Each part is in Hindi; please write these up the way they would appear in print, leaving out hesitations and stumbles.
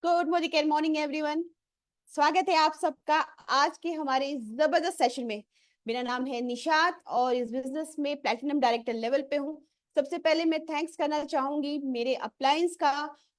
Good morning everyone. स्वागत है आप सबका आज के हमारे इस जबरदस्त सेशन में। मेरा नाम है निशात और इस बिजनेस में प्लैटिनम डायरेक्टर लेवल पे हूँ। सबसे पहले मैं थैंक्स करना चाहूंगी मेरे अप्लायंस का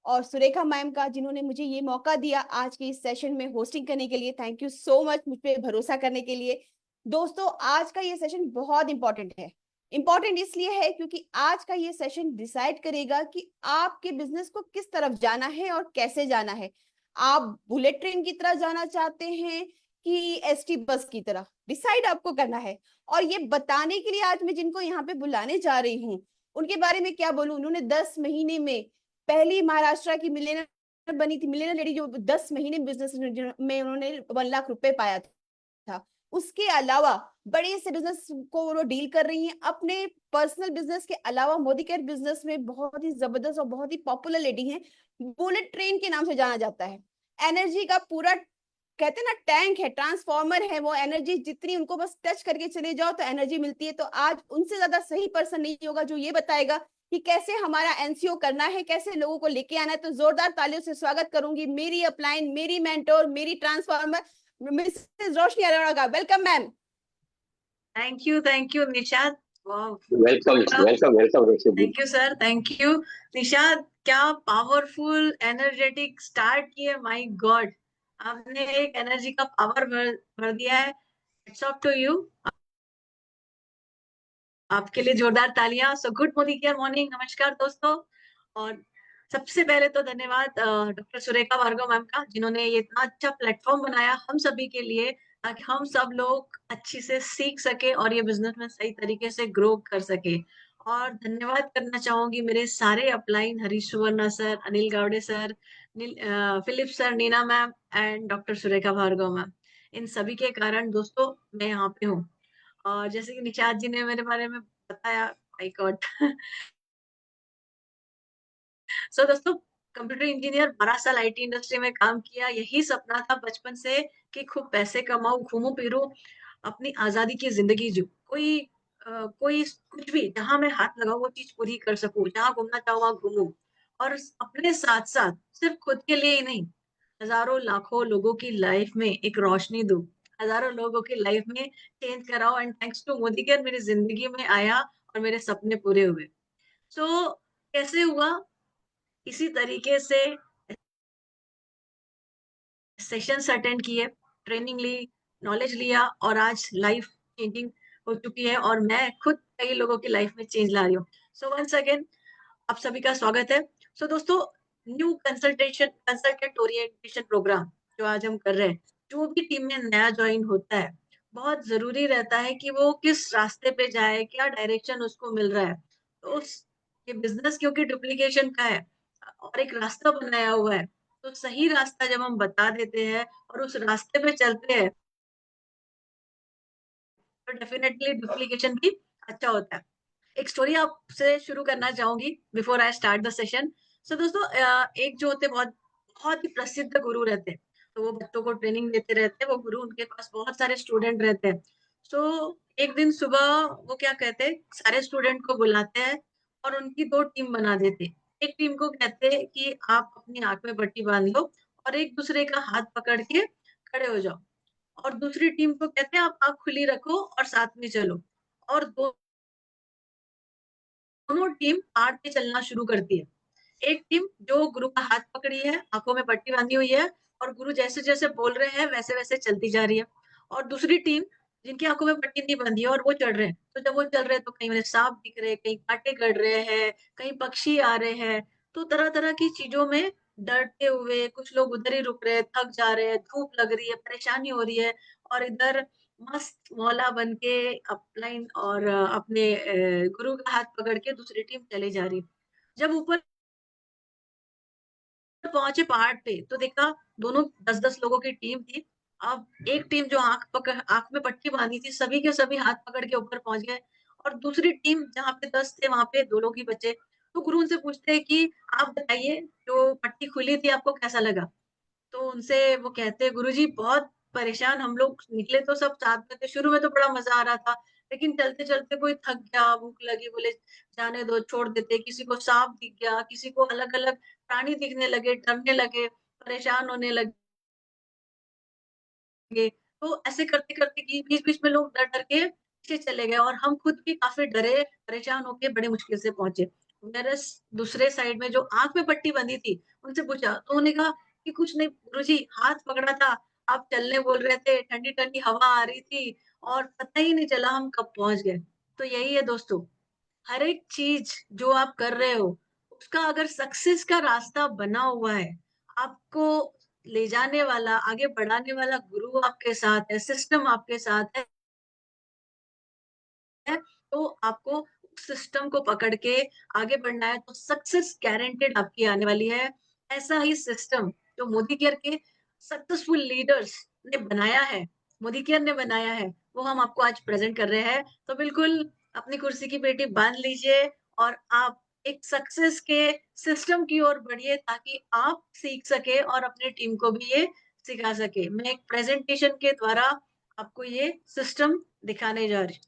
और सुरेखा मैम का, जिन्होंने मुझे ये मौका दिया आज के इस सेशन में होस्टिंग करने के लिए। थैंक यू सो मच मुझ पे भरोसा करने के लिए। दोस्तों, आज का ये सेशन बहुत इंपॉर्टेंट है। इंपॉर्टेंट इसलिए है क्योंकि आज का ये सेशन डिसाइड करेगा कि आपके बिजनेस को किस तरफ जाना है और कैसे जाना है। आप बुलेट ट्रेन की तरह जाना चाहते हैं कि एसटी बस की तरह, डिसाइड आपको करना है। और ये बताने के लिए आज मैं जिनको यहाँ पे बुलाने जा रही हूँ उनके बारे में क्या बोलूं। उन्होंने 10 महीने में पहली महाराष्ट्र की मिलेनियर बनी थी, मिलेनियर लेडी, जो 10 महीने बिजनेस में उन्होंने 1 लाख रुपए पाया था। उसके अलावा बड़े से बिजनेस को वो डील कर रही हैं। अपने पर्सनल बिजनेस के अलावा मोदी केयर बिजनेस में बहुत ही जबरदस्त और बहुत ही पॉपुलर लेडी हैं। बुलेट ट्रेन के नाम से जाना जाता है। एनर्जी का पूरा कहते हैं ना टैंक है, ट्रांसफॉर्मर है। वो एनर्जी जितनी उनको बस टच करके चले जाओ तो एनर्जी मिलती है। तो आज उनसे ज्यादा सही पर्सन नहीं होगा जो ये बताएगा कि कैसे हमारा एनसीओ करना है, कैसे लोगों को लेके आना है। तो जोरदार तालियों से स्वागत करूंगी मेरी अपलाइन, मेरी मेंटोर, मेरी ट्रांसफॉर्मर, मिसेस रोशनी अरोड़ा का। Welcome ma'am. Thank you Nishad. Welcome welcome welcome Roshi ji. Thank you sir, thank you Nishad. क्या पावरफुल एनर्जेटिक स्टार्ट किए, माय गॉड। आपने एक एनर्जी का पावर भर दिया है। It's up to you. आपके लिए जोरदार तालियां। So good Modi care morning. नमस्कार दोस्तों। और सबसे पहले तो धन्यवाद डॉक्टर सुरेखा भार्गव मैम का, जिन्होंने ये इतना अच्छा प्लेटफॉर्म बनाया हम सभी के लिए, ताकि हम सब लोग अच्छी से सीख सके और ये बिजनेस में सही तरीके से ग्रो कर सके। और धन्यवाद करना चाहूंगी मेरे सारे upline, Harish Suvarna sir, Anil Gawade sir, Philip sir, Neena ma'am and doctor Surekha Bhargav ma'am. इन सभी के कारण दोस्तों मैं यहाँ पे हूँ। और जैसे कि निशाद जी ने मेरे बारे में बताया, माय गॉड। सो दोस्तों, कंप्यूटर इंजीनियर, 12 साल आईटी इंडस्ट्री में काम किया। यही सपना था बचपन से कि खूब पैसे कमाऊं, घूमूं फिरूं, अपनी आजादी की जिंदगी जीऊं। कोई कुछ भी जहां मैं हाथ लगाऊं वो चीज पूरी कर सकूं, जहां घूमना चाहूं वहां घूमूं। और अपने साथ साथ सिर्फ खुद के लिए ही नहीं, हजारों लाखों लोगों की लाइफ में एक रोशनी दूं, हजारों लोगों की लाइफ में चेंज कराओ। And thanks to Modi care मेरी जिंदगी में आया और मेरे सपने पूरे हुए। सो कैसे हुआ? इसी तरीके से सेशंस अटेंड किए, ट्रेनिंग ली, नॉलेज लिया और आज लाइफ चेंजिंग हो चुकी है और मैं खुद कई लोगों की लाइफ में चेंज ला रही हूँ। सो वंस अगेन आप सभी का स्वागत है। सो दोस्तों, न्यू कंसल्टेंट ओरिएंटेशन प्रोग्राम जो आज हम कर रहे हैं, जो भी टीम में नया ज्वाइन होता है, बहुत जरूरी रहता है कि वो किस रास्ते पे जाए, क्या डायरेक्शन उसको मिल रहा है। तो उस ये बिजनेस क्योंकि डुप्लीकेशन का है और एक रास्ता बनाया हुआ है, तो सही रास्ता जब हम बता देते हैं और उस रास्ते पे चलते हैं तो डेफिनेटली डुप्लीकेशन भी अच्छा होता है। एक स्टोरी आपसे शुरू करना चाहूंगी before I start the session. So दोस्तों, एक जो होते बहुत बहुत ही प्रसिद्ध गुरु रहते हैं, तो वो बच्चों को ट्रेनिंग देते रहते हैं। वो गुरु, उनके पास बहुत सारे स्टूडेंट रहते हैं। सो एक दिन सुबह वो क्या कहते हैं, सारे स्टूडेंट को बुलाते हैं और उनकी दो टीम बना देते हैं। एक टीम को कहते हैं कि आप अपनी आंख में पट्टी बांध लो और एक दूसरे का हाथ पकड़ के खड़े हो जाओ। और दूसरी टीम को कहते हैं आप आंख खुली रखो और साथ में चलो। और दोनों टीम पार्ट पे चलना शुरू करती है। एक टीम जो गुरु का हाथ पकड़ी है, आंखों में पट्टी बांधी हुई है और गुरु जैसे जैसे बोल रहे हैं वैसे वैसे चलती जा रही है। और दूसरी टीम जिनकी आंखों में पट्टी नहीं बंधी है और वो चढ़ रहे हैं, तो जब वो चल रहे हैं तो कहीं उन्हें सांप दिख रहे हैं, कहीं कांटे गड़ रहे हैं, कहीं पक्षी आ रहे हैं। तो तरह तरह की चीजों में डरते हुए कुछ लोग उधर ही रुक रहे हैं, थक जा रहे हैं, धूप लग रही है, परेशानी हो रही है। और इधर मस्त मौला बन के अपलाइन और अपने गुरु का हाथ पकड़ के दूसरी टीम चली जा रही। जब ऊपर पहुंचे पहाड़ पे तो देखा दोनों 10-10 लोगों की टीम थी। अब एक टीम जो आंख में पट्टी बांधी थी, सभी के सभी हाथ पकड़ के ऊपर पहुंच गए। और दूसरी टीम जहाँ पे 10 थे वहां पे 2 लोग ही बचे। तो गुरु उनसे पूछते हैं कि आप बताइए, जो पट्टी खुली थी आपको कैसा लगा? तो उनसे वो कहते हैं, गुरुजी बहुत परेशान हम लोग निकले, तो सब साथ में थे, शुरू में तो बड़ा मजा आ रहा था, लेकिन चलते चलते कोई थक गया, भूख लगी, बोले जाने दो, छोड़ देते। किसी को सांप दिख गया, किसी को अलग अलग प्राणी दिखने लगे, डरने लगे। परेशान होने लगे। तो ऐसे करते-करते कि बीच-बीच में लोग डर-डर के पीछे चले गए और हम खुद भी काफ़ी डरे, परेशान होके बड़े मुश्किल से पहुँचे। व्हेयरएज़ दूसरे साइड में जो आँख में पट्टी बंधी थी, उनसे पूछा तो उन्होंने कहा कि कुछ नहीं गुरुजी, हाथ पकड़ा था, आप चलने बोल रहे थे, ठंडी-ठंडी हवा आ रही थी और पता ही नहीं चला हम कब पहुँच गए। तो यही है दोस्तों, हर एक चीज़ जो आप कर रहे हो, उसका अगर सक्सेस का रास्ता बना हुआ है, आपको ले जाने वाला, आगे बढ़ाने वाला गुरु आपके साथ है, सिस्टम आपके साथ है, तो आपको उस सिस्टम को पकड़ के आगे बढ़ना है, तो सक्सेस गारंटेड आपकी आने वाली है। ऐसा ही सिस्टम जो मोदी केयर के सक्सेसफुल लीडर्स ने बनाया है, मोदी केयर ने बनाया है, वो हम आपको आज प्रेज़ेंट कर रहे हैं। तो बिल्कुल अपनी कुर्सी की पेटी बाँध लीजिए और आप एक सक्सेस के सिस्टम की ओर बढ़िए ताकि आप सीख सकें और अपनी टीम को भी ये सिखा सकें। मैं एक प्रेज़ेंटेशन के द्वारा आपको ये सिस्टम दिखाने जा रही हूँ।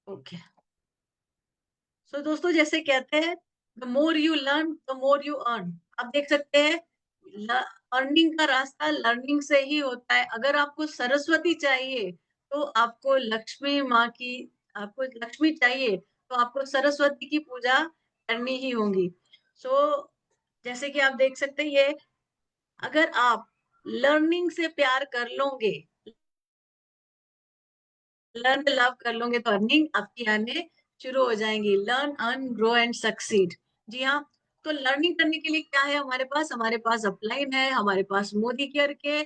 ओके। सो दोस्तों जैसे कहते हैं the more you learn the more you earn. आप देख सकते हैं अर्निंग का रास्ता लर्निंग से ही होता है। अगर आपको सरस्वती चाहिए तो आपको लक्ष्मी माँ की आपको लक्ष्मी चाहिए तो आपको सरस्वती की पूजा करनी ही होगी। सो जैसे कि आप देख सकते हैं ये अगर आप लर्निंग से प्यार कर लोगे, लर्न लव कर लोगे तो अर्निंग आपकी आने शुरू हो जाएंगी। Learn earn grow and succeed. जी हाँ, तो लर्निंग करने के लिए क्या है हमारे पास अपलाइन है, हमारे पास मोदी केयर के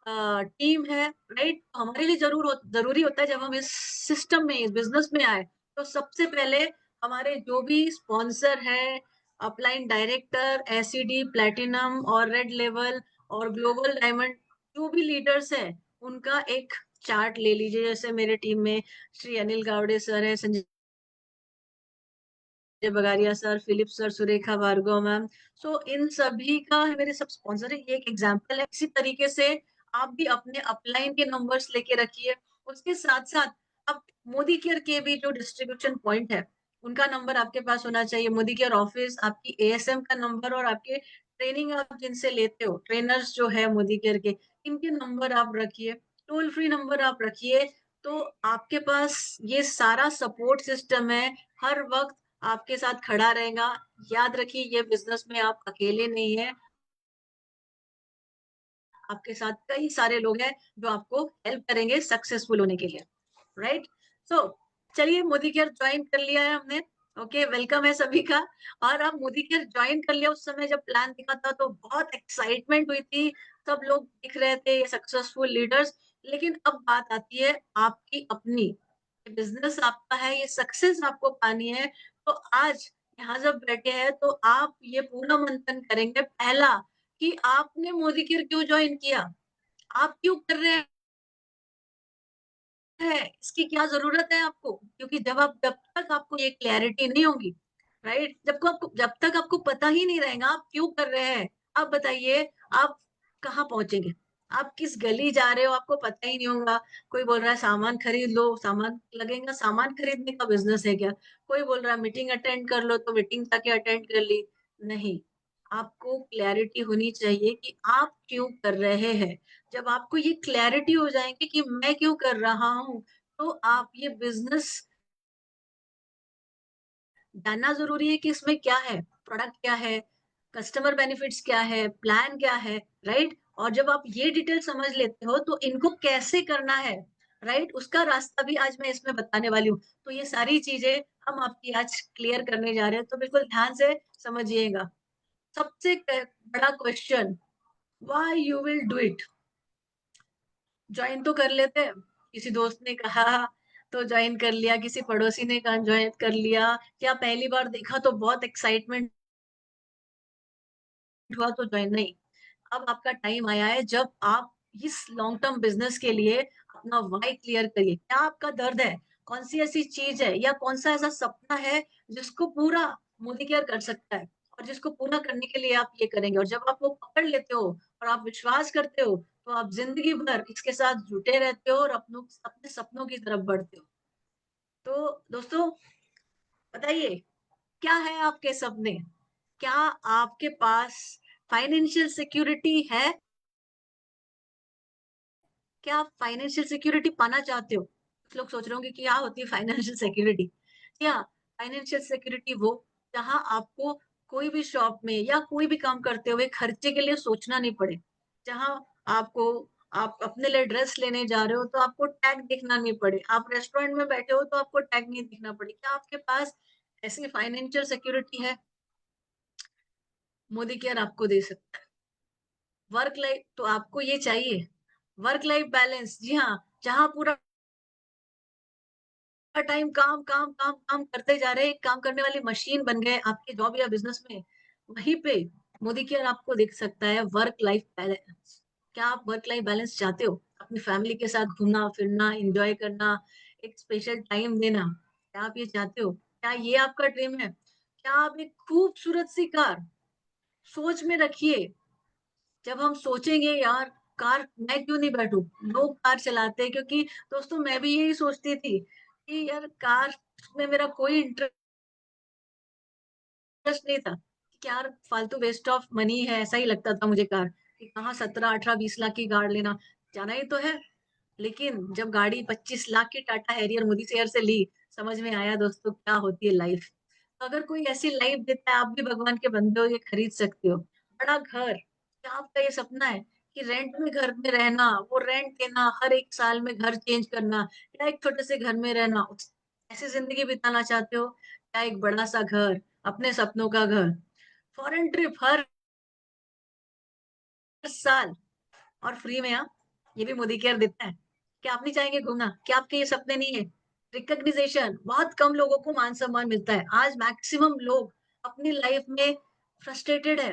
टीम है, राइट। हमारे लिए जरूरी होता है जब हम इस सिस्टम में इस बिजनेस में आए तो सबसे पहले हमारे जो भी स्पॉन्सर है, अपलाइन डायरेक्टर, एसीडी प्लेटिनम और रेड लेवल और ग्लोबल डायमंड, जो भी लीडर्स है उनका एक चार्ट ले लीजिए। जैसे मेरे टीम में श्री अनिल गावड़े सर है, Sanjay Bagaria sir, Philip sir, Surekha Bhargav ma'am. So इन सभी का मेरे सब स्पॉन्सर है। ये एक एग्जांपल है। इसी तरीके से आप भी अपने अपलाइन के नंबर्स लेके रखिए। उसके साथ-साथ आप मोदी केयर के भी जो डिस्ट्रीब्यूशन पॉइंट है, उनका नंबर आपके पास होना चाहिए। मोदी केयर ऑफिस, आपकी एएसएम का नंबर और आपके ट्रेनिंग आप जिनसे लेते हो, ट्रेनर्स जो है मोदी केयर के, इनके नंबर आप रखिए। टोल फ्री नंबर आप रखिए, तो आपके पास ये सारा सपोर्ट सिस्टम है। हर वक़्त आपके साथ खड़ा रहेगा। याद रखिए ये बिज़नेस में आप अकेले नहीं हैं, आपके साथ कई सारे लोग हैं जो आपको हेल्प करेंगे सक्सेसफुल होने के लिए, राइट? सो चलिए मोदी केयर जॉइन कर लिया है हमने। ओके, वेलकम है सभी का। और अब मोदी केयर जॉइन कर लिया, उस समय जब प्लान दिखा था तो बहुत एक्साइटमेंट हुई थी, सब लोग दिख रहे थे ये सक्सेसफुल लीडर्स। लेकिन अब बात आती है आपकी अपनी, बिज़नेस आपका है, ये सक्सेस आपको पानी है, तो आज यहाँ जब बैठे हैं तो आप ये पूरा मंथन करेंगे पहला कि आपने मोदी केयर क्यों जॉइन किया? आप क्यों कर रहे हैं? इसकी क्या ज़रूरत है आपको? क्योंकि जब तक आपको ये क्लैरिटी नहीं होगी, राइट? जब तक आपको पता ही नहीं रहेगा आप क्यों कर रहे हैं, आप बताइए आप कहाँ पहुँचेंगे? आप किस गली जा रहे हो आपको पता ही नहीं होगा। कोई बोल रहा है सामान खरीद लो, सामान लगेगा, सामान खरीदने का बिज़नेस है क्या? कोई बोल रहा है मीटिंग अटेंड कर लो, तो मीटिंग जाके अटेंड कर ली। नहीं, आपको क्लैरिटी होनी चाहिए कि आप क्यों कर रहे हैं। जब आपको ये क्लैरिटी हो जाएगी कि मैं क्यों कर रहा हूँ, तो आप ये बिज़नेस जानना ज़रूरी है कि इसमें क्या है, प्रोडक्ट क्या है, कस्टमर बेनिफिट्स क्या है, प्लान क्या है, राइट? और जब आप ये डिटेल समझ लेते हो तो इनको कैसे करना है, राइट? उसका रास्ता भी आज मैं इसमें बताने वाली हूँ। तो ये सारी चीज़ें हम आपकी आज क्लियर करने जा रहे हैं, तो बिल्कुल ध्यान से समझिएगा। सबसे बड़ा question, why you will do it? Join तो कर लेते हैं। किसी दोस्त ने कहा तो जॉइन कर लिया, किसी पड़ोसी ने कहा जॉइन कर लिया, या पहली बार देखा तो बहुत एक्साइटमेंट हुआ तो जॉइन नहीं। अब आपका टाइम आया है जब आप इस लॉन्ग टर्म बिज़नेस के लिए अपना व्हाय क्लियर करिए। क्या आपका दर्द है? कौन-सी ऐसी चीज़ है या कौन-सा ऐसा सपना है जिसको पूरा मोदी केयर कर सकता है और जिसको पूरा करने के लिए आप ये करेंगे। और जब आप वो पकड़ लेते हो और आप विश्वास करते हो, तो आप जिंदगी भर इसके साथ जुटे रहते हो और अपने सपनों की तरफ बढ़ते हो। तो दोस्तों बताइए, क्या है आपके सपने? क्या आपके पास फाइनेंशियल सिक्योरिटी है? क्या आप फाइनेंशियल सिक्योरिटी पाना चाहते हो? कुछ लोग सोच रहे होंगे कि क्या होती है फाइनेंशियल सिक्योरिटी। क्या फाइनेंशियल सिक्योरिटी वो जहां आपको कोई भी शॉप में या कोई भी काम करते हुए खर्चे के लिए सोचना नहीं पड़े, जहां आपको आप अपने लिए ड्रेस लेने जा रहे हो तो आपको टैग देखना नहीं पड़े, आप रेस्टोरेंट में बैठे हो तो आपको टैग नहीं देखना पड़े। क्या आपके पास ऐसी फाइनेंशियल सिक्योरिटी है? मोदी केयर आपको दे सकता है। वर्क लाइफ तो आपको ये चाहिए, वर्क लाइफ बैलेंस। जी हाँ, जहां पूरा टाइम काम काम काम काम करते जा रहे हैं, काम करने वाली मशीन बन गए आपके जॉब या बिजनेस में, वहीं पे मोदी केयर आपको देख सकता है वर्क लाइफ बैलेंस। क्या आप वर्क लाइफ बैलेंस चाहते हो? अपनी फैमिली के साथ घूमना फिरना, एंजॉय करना, एक स्पेशल टाइम देना, क्या आप ये चाहते हो? क्या ये आपका ड्रीम है? क्या आप एक खूबसूरत सी कार सोच में रखिए, जब हम सोचेंगे यार कार मैं क्यों नहीं बैठूं, लोग कार चलाते हैं, क्योंकि दोस्तों मैं भी यही सोचती थी कि यार कार में मेरा कोई इंटरेस्ट नहीं था, कि यार फालतू वेस्ट ऑफ मनी है, ऐसा ही लगता था मुझे कार, कि कहाँ 17-18-20 लाख की कार लेना, जाना ही तो है। लेकिन जब गाड़ी 25 लाख की टाटा हैरियर मोदी शेयर से ली, समझ में आया दोस्तों क्या होती है लाइफ। तो अगर कोई ऐसी लाइफ देता है, आप भी भगवान के बंदे हो, ये खरीद सकते हो। बड़ा घर, क्या आपका ये सपना है कि रेंट में घर में रहना, वो रेंट देना, हर एक साल में घर चेंज करना, या एक छोटे से घर में रहना, ऐसी जिंदगी बिताना चाहते हो? क्या एक बड़ा सा घर, अपने सपनों का घर, फॉरेन ट्रिप हर साल और फ्री में, आप ये भी मोदी केयर देता है। क्या आप नहीं चाहेंगे घूमना? क्या आपके ये सपने नहीं है? रिकॉग्निजेशन, बहुत कम लोगों को मान सम्मान मिलता है। आज मैक्सिमम लोग अपनी लाइफ में फ्रस्ट्रेटेड है,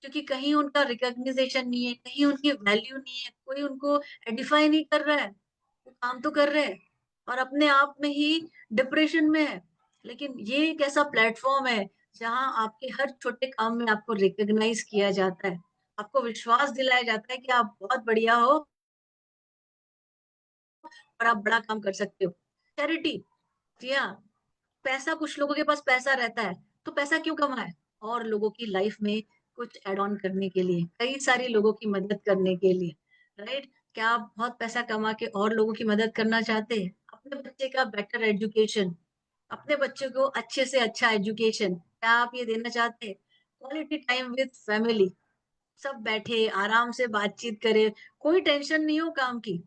क्योंकि कहीं उनका रिकॉग्निजेशन नहीं है, कहीं उनकी वैल्यू नहीं है, कोई उनको एडिफाई नहीं कर रहा है। वो काम तो कर रहे हैं और अपने आप में ही डिप्रेशन में है। लेकिन ये एक ऐसा प्लेटफॉर्म है जहां आपके हर छोटे काम में आपको रिकॉग्नाइज किया जाता है, आपको विश्वास दिलाया जाता है कि आप बहुत बढ़िया हो और आप बड़ा काम कर सकते हो। चैरिटी, जी हाँ, पैसा, कुछ लोगों के पास पैसा रहता है तो पैसा क्यों कमाए? और लोगों की लाइफ में कुछ एड ऑन करने के लिए, कई सारे लोगों की मदद करने के लिए, राइट? क्या आप बहुत पैसा कमा के और लोगों की मदद करना चाहते हैं? अपने बच्चे का बेटर एजुकेशन, अपने बच्चे को अच्छे से अच्छा एजुकेशन, क्या आप ये देना चाहते हैं? क्वालिटी टाइम विद फैमिली, सब बैठे आराम से बातचीत करें, कोई टेंशन नहीं हो काम की,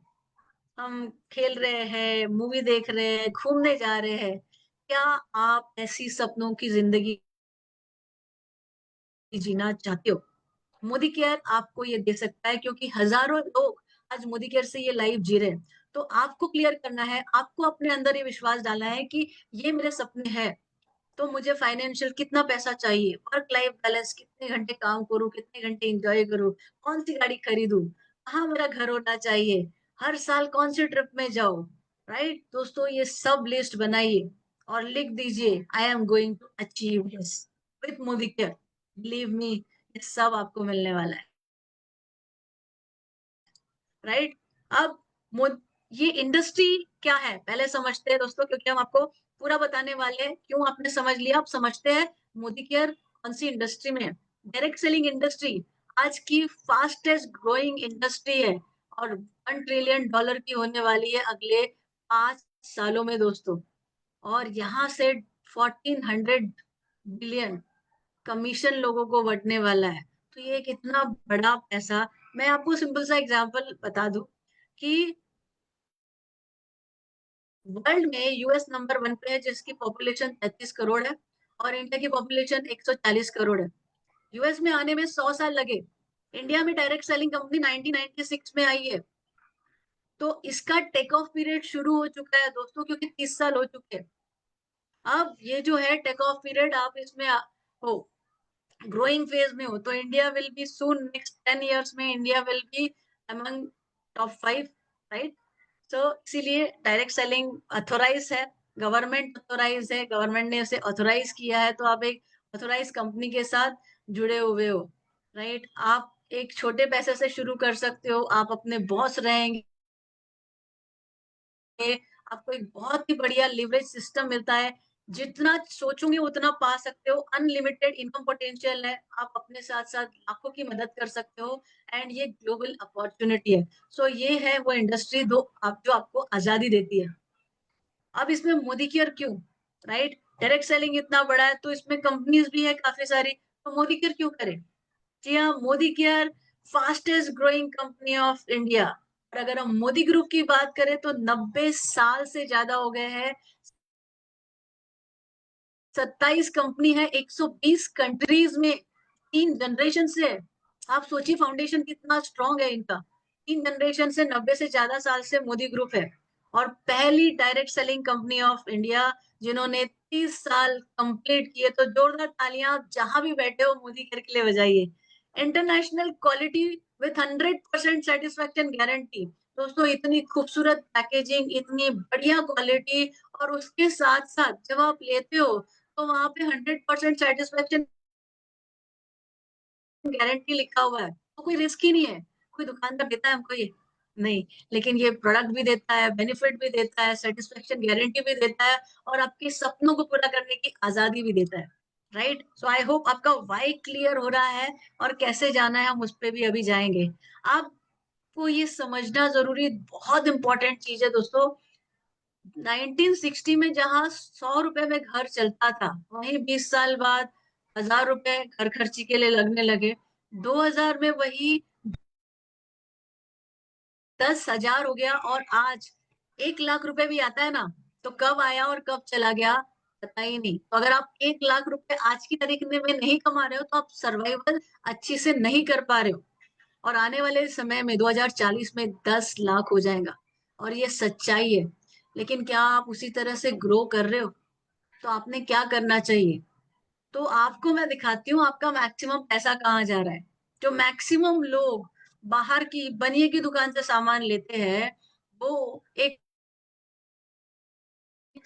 हम खेल रहे हैं, मूवी देख रहे हैं, घूमने जा रहे हैं। क्या आप ऐसी सपनों की जिंदगी जीना चाहते हो? मोदी केयर आपको ये दे सकता है, क्योंकि हजारों लोग आज मोदी केयर से ये लाइफ जी रहे हैं। तो आपको क्लियर करना है, आपको अपने अंदर ये विश्वास डालना है कि ये मेरे सपने हैं, तो मुझे फाइनेंशियल कितना पैसा चाहिए, वर्क लाइफ बैलेंस, कितने घंटे काम करूं, कितने घंटे एंजॉय करूं, कौन सी गाड़ी खरीदूं, कहाँ मेरा घर होना चाहिए, हर साल कौन सी ट्रिप में जाऊं, राइट? दोस्तों ये सब लिस्ट बनाइए और लिख दीजिए, I am going to achieve this with Modi care. Believe me, ये सब आपको मिलने वाला है, राइट? अब ये इंडस्ट्री क्या है पहले समझते हैं दोस्तों, क्योंकि हम आपको पूरा बताने वाले हैं। क्यों आपने समझ लिया, आप समझते हैं मोदी केयर कौन सी इंडस्ट्री में है? डायरेक्ट सेलिंग इंडस्ट्री आज की फास्टेस्ट ग्रोइंग इंडस्ट्री है और $1 ट्रिलियन की होने वाली है अगले 5 सालों में दोस्तों। और यहाँ से 1400 बिलियन कमीशन लोगों को बंटने वाला है। तो ये कितना बड़ा पैसा। मैं आपको सिंपल सा एग्जांपल बता दूं कि वर्ल्ड में यूएस नंबर 1 पे है, जिसकी पॉपुलेशन 33 करोड़ है और इंडिया की पॉपुलेशन 140 करोड़ है। यूएस में आने में 100 साल लगे। इंडिया में डायरेक्ट सेलिंग कंपनी 1996 में आई है। तो इसका टेक ऑफ पीरियड शुरू हो चुका है दोस्तों, क्योंकि 30 साल हो चुके हैं। अब ये जो है टेक ऑफ पीरियड, आप इसमें हो, ग्रोइंग फेज में हो, तो India will be soon, next 10 years में India will be among top 5, right? तो इसीलिए डायरेक्ट सेलिंग ऑथोराइज है, गवर्नमेंट ऑथोराइज है, गवर्नमेंट ने उसे ऑथोराइज किया है, तो आप एक ऑथोराइज कंपनी के साथ जुड़े हुए हो, राइट? आप एक छोटे पैसे से शुरू कर सकते हो, आप अपने बॉस रहेंगे, आपको एक बहुत ही बढ़िया लिवरेज सिस्टम मिलता है, जितना सोचोगे उतना पा सकते हो, अनलिमिटेड इनकम पोटेंशियल है, आप अपने साथ-साथ लाखों की मदद कर सकते हो एंड ये ग्लोबल अपॉर्च्युनिटी है। सो ये है वो इंडस्ट्री जो आपको आज़ादी देती है। अब इसमें मोदी केयर क्यों? राइट? डायरेक्ट सेलिंग इतना बड़ा है तो इसमें कंपनीज़ भी है काफ़ी सारी, तो मोदी केयर क्यों करें? जी हाँ, Modi care fastest growing company of India. और अगर हम मोदी ग्रुप की बात करें तो 90 साल से ज्यादा हो गए हैं, 27 कंपनी है, 120 कंट्रीज में, 3 जनरेशन से है। आप सोचिए फाउंडेशन कितना स्ट्रांग है इनका। 3 जनरेशन से 90 से ज्यादा साल से मोदी ग्रुप है और पहली direct selling company of India जिन्होंने 30 साल कंप्लीट किए। तो जोरदार तालियां आप जहां भी बैठे हो मोदी केयर के लिए बजाइए। International quality with 100% satisfaction guarantee. दोस्तों इतनी खूबसूरत पैकेजिंग, इतनी बढ़िया क्वालिटी और उसके साथ साथ जब आप लेते हो तो वहाँ पे 100% सैटिस्फैक्शन गारंटी लिखा हुआ है, तो कोई रिस्क ही नहीं है। कोई दुकानदार देता है हमको ये? नहीं, लेकिन ये प्रोडक्ट भी देता है, बेनिफिट भी देता है, सैटिस्फैक्शन गारंटी भी देता है और आपके सपनों को पूरा करने की आज़ादी भी देता है, राइट? सो आई होप आपका व्हाई क्लियर हो रहा है और कैसे जाना है हम उस पे भी अभी जाएँगे। आपको ये समझना ज़रूरी बहुत इम्पोर्टेंट चीज़ है दोस्तों। 1960 में जहाँ 100 रुपए में घर चलता था, वहीं 20 साल बाद 1000 रुपए घर खर्ची के लिए लगने लगे। 2000 में वही 10,000 हो गया और आज 1 लाख रुपए भी आता है ना, तो कब आया और कब चला गया पता ही नहीं। तो अगर आप 1 लाख रुपए आज की तारीख में नहीं कमा रहे हो तो आप सर्वाइवल अच्छे से नहीं कर पा रहे हो और आने वाले समय में 2040 में 10 लाख हो जाएगा और ये सच्चाई है। लेकिन क्या आप उसी तरह से ग्रो कर रहे हो? तो आपने क्या करना चाहिए? तो आपको मैं दिखाती हूँ आपका मैक्सिमम पैसा कहाँ जा रहा है। जो मैक्सिमम लोग बाहर की बनिए की दुकान से सामान लेते हैं, वो एक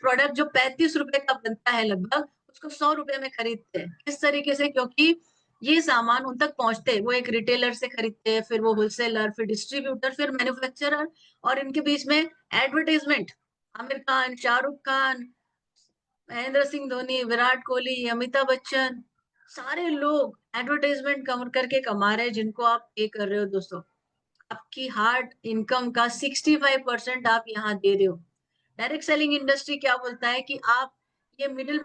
प्रोडक्ट जो 35 रुपए का बनता है लगभग, उसको 100 रुपए में खरीदते हैं। किस तरीके से? क्योंकि ये सामान उन तक पहुंचते हैं, वो एक रिटेलर से खरीदते हैं, फिर वो होलसेलर, फिर डिस्ट्रीब्यूटर, फिर मैन्युफैक्चरर और इनके बीच में एडवर्टाइजमेंट। आमिर खान, शाहरुख खान, महेंद्र सिंह धोनी, विराट कोहली, अमिताभ बच्चन, सारे लोग एडवर्टाइजमेंट कवर करके कमा रहे हैं जिनको आप पे कर रहे हो दोस्तों। आपकी हार्ड इनकम का 65% आप यहाँ दे रहे हो। डायरेक्ट सेलिंग इंडस्ट्री क्या बोलता है कि आप ये मिडिल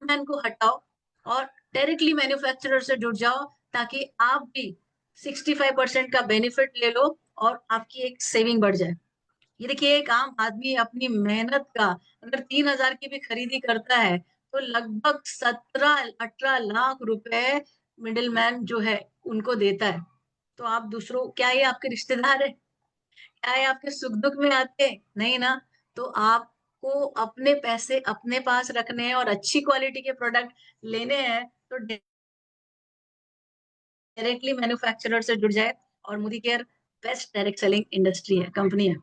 मैन को हटाओ और डायरेक्टली मैन्युफैक्चरर से जुड़ जाओ ताकि आप भी 65% का बेनिफिट ले लो और आपकी एक सेविंग बढ़ जाए। ये देखिए एक आम आदमी अपनी मेहनत का अगर 3,000 की भी खरीदी करता है तो लगभग 17-18 लाख रुपए मिडिल मैन जो है उनको देता है। तो आप दूसरों क्या ये आपके रिश्तेदार है? क्या ये आपके सुख दुख में आते हैं? नहीं ना। तो आपको अपने पैसे अपने पास रखने हैं और अच्छी क्वालिटी के प्रोडक्ट लेने हैं तो डायरेक्टली मैन्युफैक्चरर से जुड़ जाए। और Modi care best direct selling industry है, कंपनी है।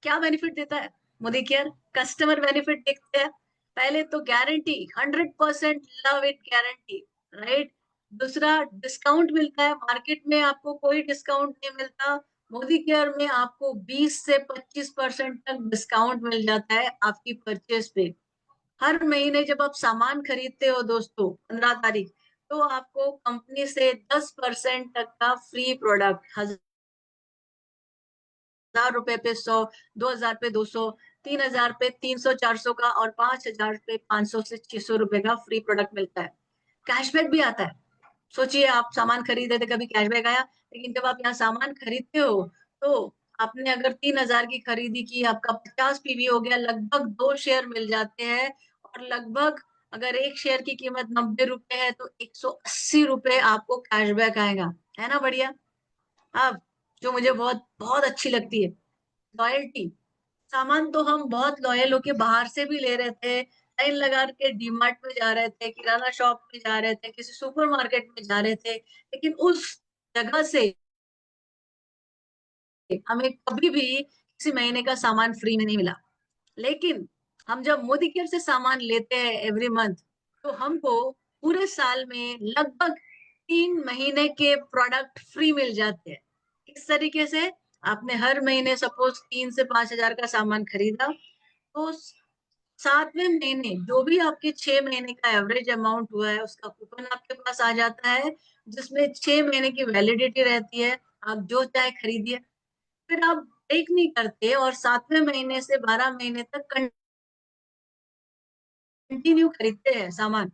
क्या बेनिफिट देता है मोदी केयर? कस्टमर बेनिफिट देखते हैं। पहले तो guarantee 100% love it guarantee, right? दूसरा डिस्काउंट मिलता है, मार्केट में आपको कोई डिस्काउंट नहीं मिलता। मोदी केयर में आपको 20 से 25% तक डिस्काउंट मिल जाता है आपकी परचेज पे। हर महीने जब आप सामान खरीदते हो दोस्तों 15 तारीख, तो आपको कंपनी से 10% तक का फ्री प्रोडक्ट, 1,000 रुपए पे 100, 2,000 पे 200, 3,000 पे 300 400 का और 5,000 पे 500 से 600 रुपए का फ्री प्रोडक्ट मिलता है। कैशबैक भी आता है। सोचिए आप सामान खरीदे थे, कभी कैशबैक आया? लेकिन जब आप यहाँ सामान खरीदते हो तो आपने अगर 3,000 की खरीदी की, आपका 50 पीवी हो गया, लगभग 2 शेयर मिल जाते हैं और लगभग अगर एक शेयर की कीमत 90 रुपए है तो 180 रुपए आपको कैशबैक आएगा। है ना बढ़िया? अब जो मुझे बहुत बहुत अच्छी लगती है, लॉयल्टी। सामान तो हम बहुत लॉयल होके बाहर से भी ले रहे थे, लाइन लगा के डीमार्ट में जा रहे थे, किराना शॉप में जा रहे थे, किसी सुपरमार्केट में जा रहे थे, लेकिन उस जगह से हमें कभी भी किसी महीने का सामान फ्री में नहीं मिला। लेकिन हम जब मोदी केयर से सामान लेते हैं एवरी मंथ, तो हमको पूरे साल में लगभग 3 महीने के प्रोडक्ट फ्री मिल जाते हैं। इस तरीके से आपने हर महीने सपोज 3 से 5,000 का सामान खरीदा, तो 7वें महीने जो भी आपके 6 महीने का एवरेज अमाउंट हुआ है, उसका कूपन आपके पास आ जाता है, जिसमें 6 महीने की वैलिडिटी रहती है। आप जो चाहे खरीदिए। फिर आप ब्रेक नहीं करते और 7वें महीने से 12 महीने तक कंटिन्यू खरीदते हैं सामान,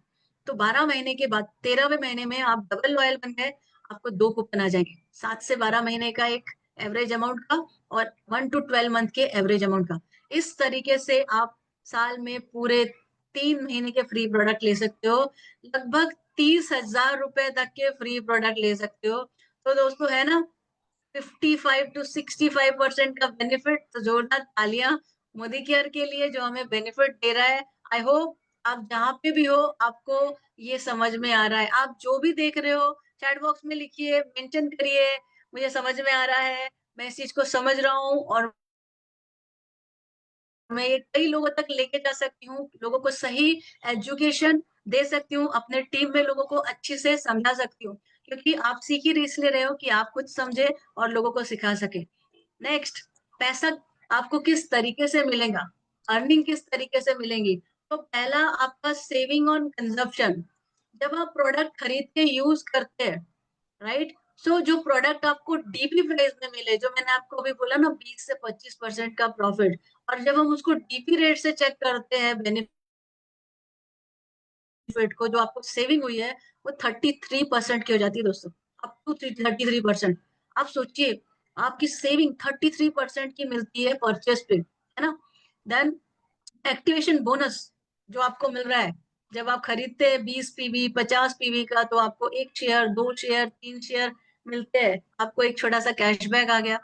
तो 12 महीने के बाद 13वें महीने में आप डबल लॉयल बन गए। आपको 2 कूपन आ जाएंगे, 7 से 12 महीने का एक एवरेज अमाउंट का और 1 to 12 मंथ के एवरेज अमाउंट का। इस तरीके से आप साल में पूरे 3 महीने के फ्री प्रोडक्ट ले सकते हो। लगभग 30,000 रुपए तक के फ्री प्रोडक्ट ले सकते हो। तो दोस्तों है ना 55 to 65% का बेनिफिट। तो जोरदार तालियां मोदी केयर के लिए जो हमें बेनिफिट दे रहा है। आई होप आप जहाँ पे भी हो आपको ये समझ में आ रहा है। आप जो भी देख रहे हो चैट बॉक्स में लिखिए, मेंशन करिए, मुझे समझ में आ रहा है, मैं इस चीज को समझ रहा हूँ और मैं ये कई लोगों तक लेके जा सकती हूँ, लोगों को सही एजुकेशन दे सकती हूँ, अपने टीम में लोगों को अच्छे से समझा सकती हूँ, क्योंकि आप सीख ही इसलिए रहे हो कि आप खुद समझे और लोगों को सिखा सके। नेक्स्ट, पैसा आपको किस तरीके से मिलेगा, अर्निंग किस तरीके से मिलेंगी। तो पहला आपका सेविंग ऑन कंजप्शन। जब आप प्रोडक्ट खरीद के यूज करते हैं, राइट, सो जो प्रोडक्ट आपको डीपी प्राइस में मिले, जो मैंने आपको अभी बोला ना 20 से 25% का प्रॉफिट, और जब हम उसको डीपी रेट से चेक करते हैं बेनिफिट को, जो आपको सेविंग हुई है वो 33% की हो जाती है दोस्तों, अप टू 33%। आप सोचिए आपकी सेविंग 33% की मिलती है परचेस पे, है ना। देन एक्टिवेशन बोनस जो आपको मिल रहा है, जब आप खरीदते हैं 20 पीवी 50 पीवी का, तो आपको 1 शेयर 2 शेयर 3 शेयर मिलते हैं, आपको एक छोटा सा कैशबैक आ गया।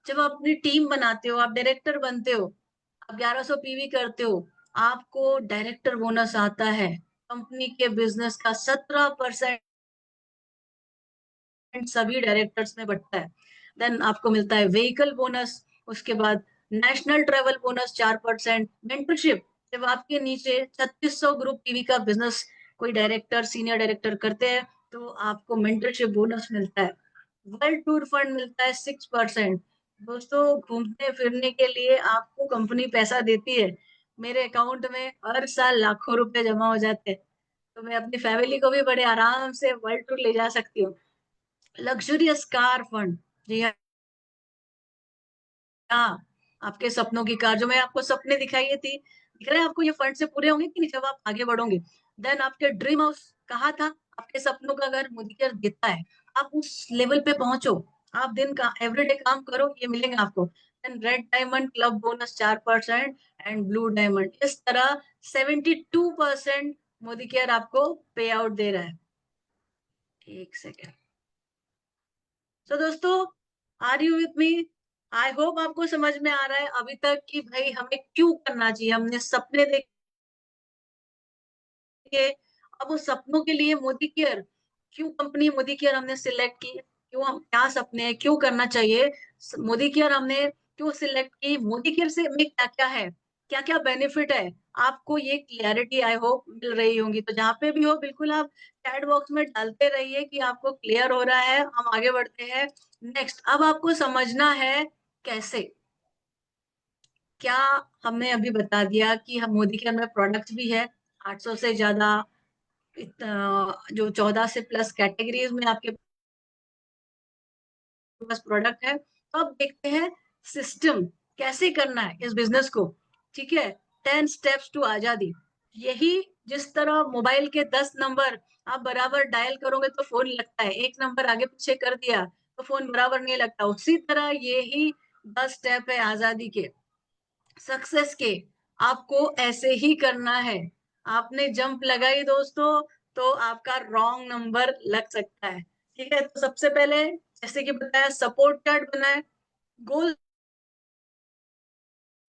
जब आप अपनी टीम बनाते हो, आप डायरेक्टर बनते हो, आप 1100 पीवी करते हो, आपको डायरेक्टर बोनस आता है। कंपनी के बिजनेस का 17% सभी डायरेक्टर्स में बढ़ता है। देन आपको मिलता है व्हीकल बोनस, उसके बाद नेशनल ट्रेवल बोनस 4%। मेंटरशिप, जब आपके नीचे 3600 ग्रुप टीवी का बिजनेस कोई डायरेक्टर सीनियर डायरेक्टर करते हैं, तो आपको मेंटरशिप बोनस मिलता है। वर्ल्ड टूर फंड मिलता है 6%। दोस्तों घूमने फिरने के लिए आपको कंपनी पैसा देती है। मेरे अकाउंट में हर साल लाखों रुपए जमा हो जाते हैं, तो मैं अपनी फैमिली को भी बड़े आराम से वर्ल्ड टूर ले जा सकती हूँ। लग्जरियस कार फंड, जी हाँ, आपके सपनों की कार, जो मैं आपको सपने दिखाई थी, दिख रहा है आपको, ये फंड से पूरे होंगे कि नहीं जब आप आगे बढ़ोगे। देन आपके ड्रीम हाउस कहा था, आपके सपनों का घर मोदी केयर देता है। आप उस लेवल पे पहुंचो, आप दिन का एवरीडे काम करो, ये मिलेगा आपको। Then red diamond club bonus 4% and blue diamond, इस तरह 72% मोदी केयर आपको पे आउट दे रहा है। एक सेकेंड। तो दोस्तों, are you with me? I hope आपको समझ में आ रहा है अभी तक कि भाई हमें क्यों करना चाहिए। हमने सपने देखे, अब उस सपनों के लिए मोदी केयर, क्यों कंपनी मोदी केयर हमने सिलेक्ट की, क्यों, हम क्या सपने हैं, क्यों करना चाहिए मोदी केयर हमने क्यों सिलेक्ट की, मोदी केयर से में क्या क्या है, क्या क्या बेनिफिट है, आपको ये क्लियरिटी आई होप मिल रही होंगी। तो जहाँ पे भी हो बिल्कुल आप चैट बॉक्स में डालते रहिए कि आपको क्लियर हो रहा है। हम आगे बढ़ते हैं। नेक्स्ट, अब आपको समझना है कैसे। क्या हमने अभी बता दिया कि हम मोदी केयर में प्रोडक्ट भी है 800 से ज्यादा, जो 14 से प्लस कैटेगरीज में आपके पास प्रोडक्ट है। तो अब देखते हैं सिस्टम कैसे करना है इस बिजनेस को। ठीक है, 10 स्टेप्स टू आजादी। यही, जिस तरह मोबाइल के 10 नंबर आप बराबर डायल करोगे तो फोन लगता है, एक नंबर आगे पीछे कर दिया तो फोन बराबर नहीं लगता, उसी तरह यही 10 स्टेप है आजादी के, सक्सेस के। आपको ऐसे ही करना है। आपने जंप लगाई दोस्तों, तो आपका रॉन्ग नंबर लग सकता है। ठीक है, तो सबसे पहले जैसे कि बताया सपोर्ट चार्ट बनाए, गोल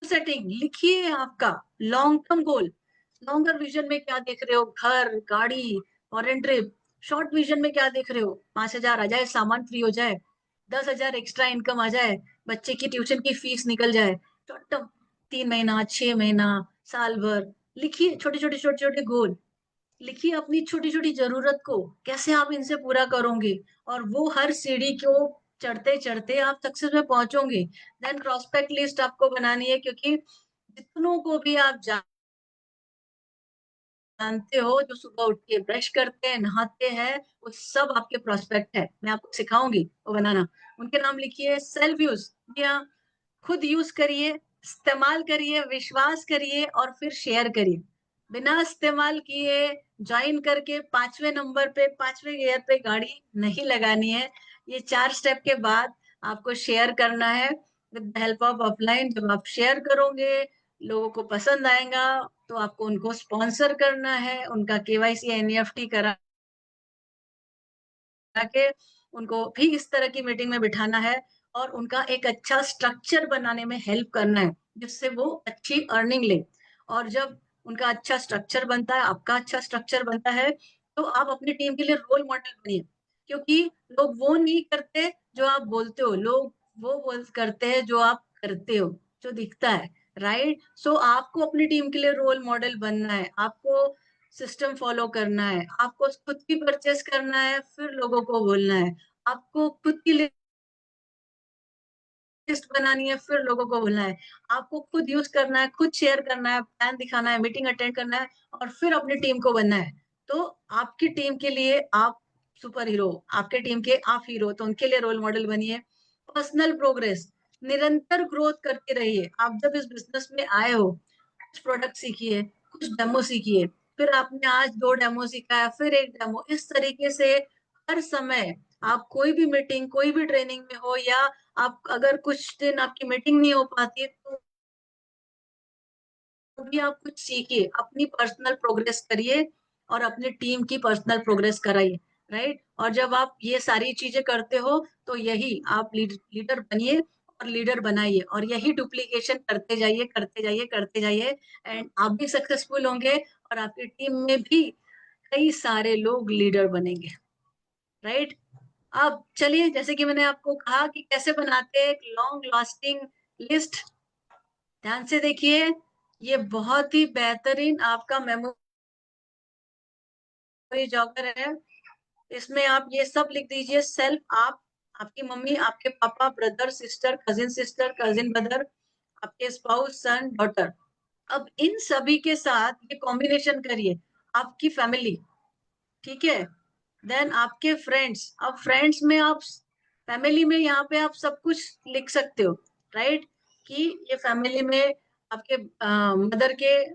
सेटिंग लिखिए, आपका long term goal, longer vision में क्या देख रहे हो, घर गाड़ी फॉरेन ट्रिप। शॉर्ट विजन में क्या देख रहे हो, 5,000 आ जाए, सामान फ्री हो जाए, 10,000 एक्स्ट्रा इनकम आ जाए, बच्चे की ट्यूशन की फीस निकल जाए। शॉर्ट टर्म 3 महीना 6 महीना साल भर, लिखिए छोटे छोटे गोल। लिखिए अपनी छोटी छोटी जरूरत को, कैसे आप इनसे पूरा करोगे, और वो हर सीढ़ी को चढ़ते चढ़ते आप सक्सेस में पहुंचोगे। देन प्रोस्पेक्ट लिस्ट आपको बनानी है, क्योंकि जितनों को भी आप जानते हो जो सुबह उठ के ब्रश करते हैं, नहाते हैं, वो सब आपके प्रोस्पेक्ट है। मैं आपको सिखाऊंगी वो बनाना। उनके नाम लिखिए। सेल्फ यूज, या खुद यूज करिए, इस्तेमाल करिए, विश्वास करिए और फिर शेयर करिए। बिना इस्तेमाल किए ज्वाइन करके 5वें नंबर पे 5वें गियर पे गाड़ी नहीं लगानी है। ये 4 स्टेप के बाद आपको शेयर करना है विद हेल्प ऑफ ऑफलाइन। जब आप शेयर करोगे, लोगों को पसंद आएगा, तो आपको उनको स्पॉन्सर करना है, उनका केवाईसी एनईएफटी करा के उनको भी इस तरह की मीटिंग में बिठाना है, और उनका एक अच्छा स्ट्रक्चर बनाने में हेल्प करना है, जिससे वो अच्छी अर्निंग ले। और जब उनका अच्छा स्ट्रक्चर बनता है, आपका अच्छा स्ट्रक्चर बनता है, तो आप अपनी टीम के लिए रोल मॉडल बनिए। क्योंकि लोग वो नहीं करते जो आप बोलते हो, लोग वो करते हैं जो आप करते हो, जो दिखता है। राइट। सो आपको अपनी टीम के लिए रोल मॉडल बनना है, आपको सिस्टम फॉलो करना है, आपको खुद की परचेस करना है, फिर लोगों को बोलना है, आपको खुद की लिस्ट बनानी है, फिर लोगों को बोलना है, आपको खुद यूज करना है, खुद शेयर करना है, प्लान दिखाना है, मीटिंग अटेंड करना है, और फिर अपनी टीम को बनना है। तो आपकी टीम के लिए आप सुपर हीरो, आपके टीम के आप हीरो, तो उनके लिए रोल मॉडल बनिए। पर्सनल प्रोग्रेस, निरंतर ग्रोथ करते रहिए। आप जब इस बिजनेस में आए हो, कुछ प्रोडक्ट सीखिए, कुछ डेमो सीखिए, फिर आपने आज 2 डेमो सीखा है, फिर 1 डेमो, इस तरीके से हर समय आप कोई भी मीटिंग, कोई भी ट्रेनिंग में हो, या आप अगर कुछ दिन आपकी मीटिंग नहीं हो पाती है, तो भी आप कुछ सीखिए, अपनी पर्सनल प्रोग्रेस करिए और अपनी टीम की पर्सनल प्रोग्रेस कराइए। राइट। और जब आप ये सारी चीजें करते हो, तो यही आप लीडर बनिए और लीडर बनाइए, और यही डुप्लीकेशन करते जाइए, करते जाइए, करते जाइए, एंड आप भी सक्सेसफुल होंगे, और आपकी टीम में भी कई सारे लोग लीडर बनेंगे। राइट। अब चलिए, जैसे कि मैंने आपको कहा कि कैसे बनाते हैं एक लॉन्ग लास्टिंग लिस्ट, ध्यान से देखिए। ये बहुत ही बेहतरीन आपका मेमोरी जॉगर है। इसमें आप ये सब लिख दीजिए। सेल्फ, आप, आपकी मम्मी, आपके पापा, ब्रदर सिस्टर, कजिन ब्रदर, आपके स्पाउस, सन, डॉटर। अब इन सभी के साथ ये कॉम्बिनेशन करिए। आपकी फैमिली, ठीक है, देन आपके फ्रेंड्स। अब फ्रेंड्स में आप, फैमिली में यहाँ पे आप सब कुछ लिख सकते हो। राइट। कि ये फैमिली में आपके मदर के,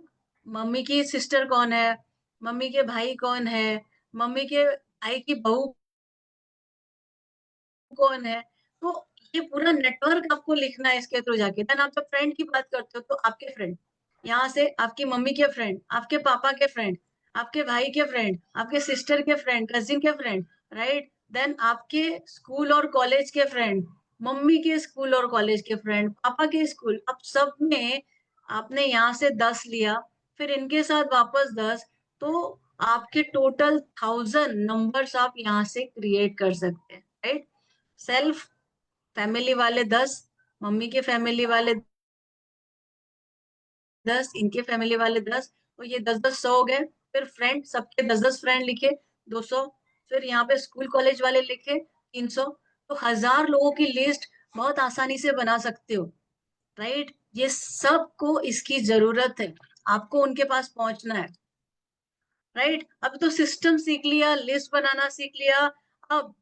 मम्मी की सिस्टर कौन है, मम्मी के भाई कौन है, मम्मी के भाई की बहू कौन है। तो ये पूरा नेटवर्क आपको लिखना है इसके थ्रू जाके। देन आप जब फ्रेंड की बात करते हो, तो आपके फ्रेंड, यहाँ से आपकी मम्मी के फ्रेंड, आपके पापा के फ्रेंड, आपके भाई के फ्रेंड, आपके सिस्टर के फ्रेंड, कजिन के फ्रेंड। राइट। देन आपके स्कूल और कॉलेज के फ्रेंड, मम्मी के स्कूल और कॉलेज के फ्रेंड, पापा के स्कूल। अब सब में आपने यहाँ से 10 लिया, फिर इनके साथ वापस 10, तो आपके टोटल 1000 नंबर्स आप यहाँ से क्रिएट कर सकते हैं। राइट। सेल्फ, फैमिली वाले 10, मम्मी के फैमिली वाले 10, इनके फैमिली वाले 10, तो ये 10-10 100 हो गए। फिर फ्रेंड, सबके 10-10 फ्रेंड लिखे, 200। फिर यहाँ पे स्कूल कॉलेज वाले लिखे, 300। तो 1000 लोगों की लिस्ट बहुत आसानी से बना सकते हो। राइट। ये सबको इसकी जरूरत है, आपको उनके पास पहुंचना है। राइट। अब तो सिस्टम सीख लिया, लिस्ट बनाना सीख लिया। अब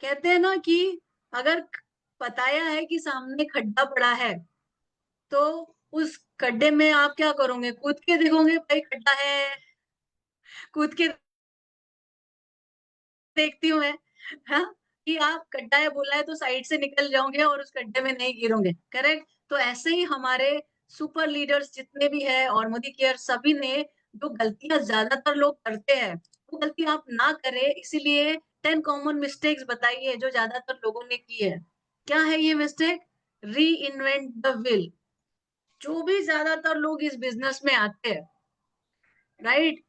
कहते हैं ना कि अगर बताया है कि सामने खड्डा पड़ा है, तो उस खड्डे में आप क्या करोगे? कूद के देखोगे भाई खड्डा है, कूद के देखती हूँ मैं, हाँ, कि आप खड्डा है बोला है तो साइड से निकल जाओगे और उस खड्डे में नहीं गिरोगे। करेक्ट। तो ऐसे ही हमारे सुपर लीडर्स जितने भी है, और मोदी केयर, सभी ने जो गलतियां ज्यादातर लोग करते हैं, वो गलती आप ना करें, इसीलिए 10 कॉमन मिस्टेक्स बताइए जो ज्यादातर लोगों ने की है। क्या है ये मिस्टेक? री इन्वेंट द व्हील। जो भी ज्यादातर लोग इस बिजनेस में आते हैं, राइट,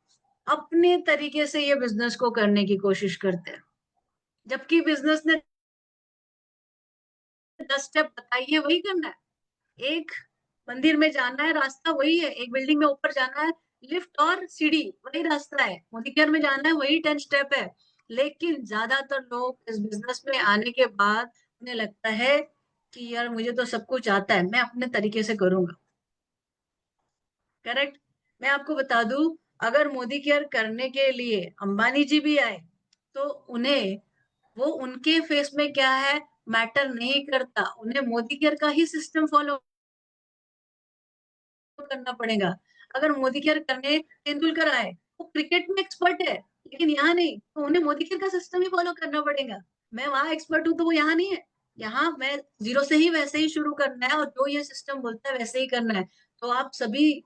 अपने तरीके से ये बिजनेस को करने की कोशिश करते हैं, जबकि बिजनेस ने 10 स्टेप बताई है, वही करना है। एक मंदिर में जाना है, रास्ता वही है। एक बिल्डिंग में ऊपर जाना है, लिफ्ट और सीढ़ी वही रास्ता है, मोदी केयर में जाना है वही 10 स्टेप है। लेकिन ज्यादातर लोग इस बिजनेस में आने के बाद उन्हें लगता है कि यार मुझे तो सब कुछ आता है, मैं अपने तरीके से करूंगा। करेक्ट। मैं आपको बता दूं, अगर मोदी केयर करने के लिए अंबानी जी भी आए तो उन्हें वो उनके फेस में क्या है मैटर नहीं करता, उन्हें मोदी केयर का ही सिस्टम फॉलो करना पड़ेगा। अगर मोदी केयर करने तेंदुलकर आए, वो क्रिकेट में एक्सपर्ट है लेकिन यहाँ नहीं, तो उन्हें मोदी केयर का सिस्टम ही फॉलो करना पड़ेगा। मैं वहां एक्सपर्ट हूँ तो वो यहाँ नहीं है, यहाँ मैं जीरो से ही वैसे ही शुरू करना है और जो ये सिस्टम बोलता है वैसे ही करना है। तो आप सभी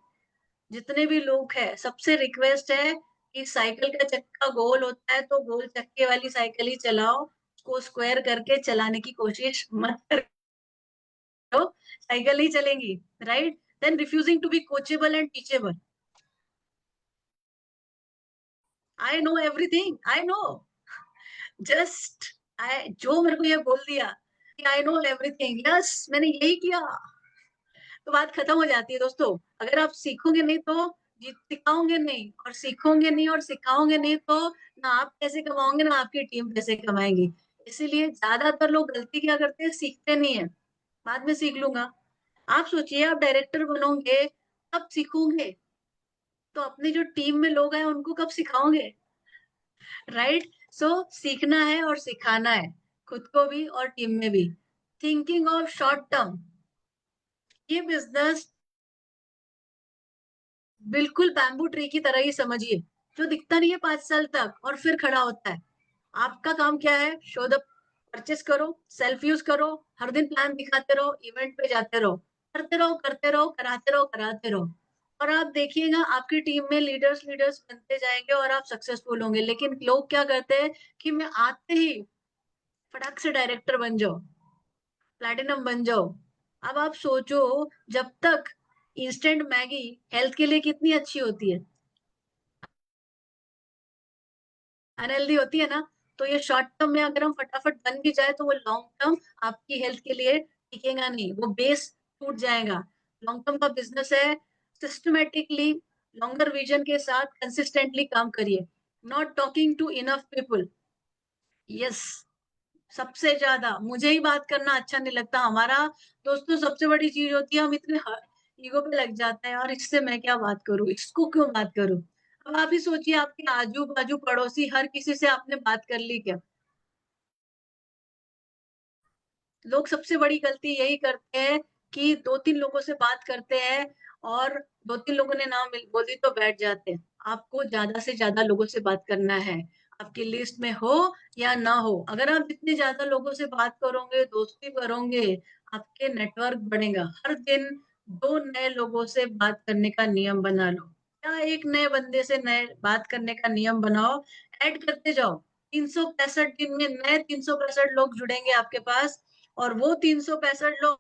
जितने भी लोग हैं सबसे रिक्वेस्ट है कि साइकिल का चक्का गोल होता है तो गोल चक्के वाली साइकिल ही चलाओ, उसको स्क्वायर करके चलाने की कोशिश मत करो, साइकिल ही चलेंगी। Right, then refusing to be coachable and teachable. I know everything, I know, just I जो मेरे को ये बोल दिया कि आई नो एवरीथिंग, यस मैंने यही किया, तो बात खत्म हो जाती है दोस्तों। अगर आप सीखोगे नहीं तो सिखाओगे नहीं, और सीखोगे नहीं और सिखाओगे नहीं तो ना आप पैसे कमाओगे ना आपकी टीम पैसे कमाएगी। इसीलिए ज्यादातर लोग गलती क्या करते हैं, सीखते नहीं है, बाद में सीख लूंगा। आप सोचिए आप डायरेक्टर बनोगे कब सीखोगे, तो अपनी जो टीम में लोग हैं उनको कब सिखाओगे। राइट, सो सीखना है और सिखाना है, खुद को भी और टीम में भी। थिंकिंग ऑफ शॉर्ट टर्म, ये बिजनेस बिल्कुल बैम्बू ट्री की तरह ही समझिए, जो दिखता नहीं है 5 साल तक और फिर खड़ा होता है। आपका काम क्या है, शो द परचेस करो, सेल्फ यूज करो, हर दिन प्लान दिखाते रहो, इवेंट पे जाते रहो, करते रहो करते रहो, कराते रहो कराते रहो, और आप देखिएगा आपकी टीम में लीडर्स लीडर्स बनते जाएंगे और आप सक्सेसफुल होंगे। लेकिन लोग क्या करते हैं कि मैं आते ही फटाक से डायरेक्टर बन जाओ, प्लैटिनम बन जाओ। अब आप सोचो, जब तक इंस्टेंट मैगी हेल्थ के लिए कितनी अच्छी होती है, अनहेल्दी होती है ना, तो ये शॉर्ट टर्म में अगर हम फटाफट बन भी जाए तो वो लॉन्ग टर्म आपकी हेल्थ के लिए टिकेगा नहीं, वो बेस टूट जाएगा। लॉन्ग टर्म का बिजनेस है, सिस्टमेटिकली लॉन्गर विजन के साथ कंसिस्टेंटली काम करिए, not talking to enough people. Yes, सबसे ज्यादा मुझे ही बात करना अच्छा नहीं लगता। हमारा दोस्तों सबसे बड़ी चीज होती है हम इतने ईगो पे लग जाते हैं, और इससे मैं क्या बात करूं, इसको क्यों बात करूं। अब आप ही सोचिए, आपके आजू बाजू पड़ोसी हर किसी से आपने बात कर ली क्या। लोग सबसे बड़ी गलती यही करते हैं कि 2-3 लोगों से बात करते हैं और 2-3 लोगों ने नाम बोल दी तो बैठ जाते हैं। आपको ज्यादा से ज्यादा लोगों से बात करना है, आपकी लिस्ट में हो या ना हो। अगर आप जितने ज्यादा लोगों से बात करोगे, दोस्ती करोगे, आपके नेटवर्क बढ़ेगा। हर दिन 2 नए लोगों से बात करने का नियम बना लो, या एक नए बंदे से नए बात करने का नियम बनाओ, ऐड करते जाओ। 365 दिन में नए 365 लोग जुड़ेंगे आपके पास, और वो 365 लोग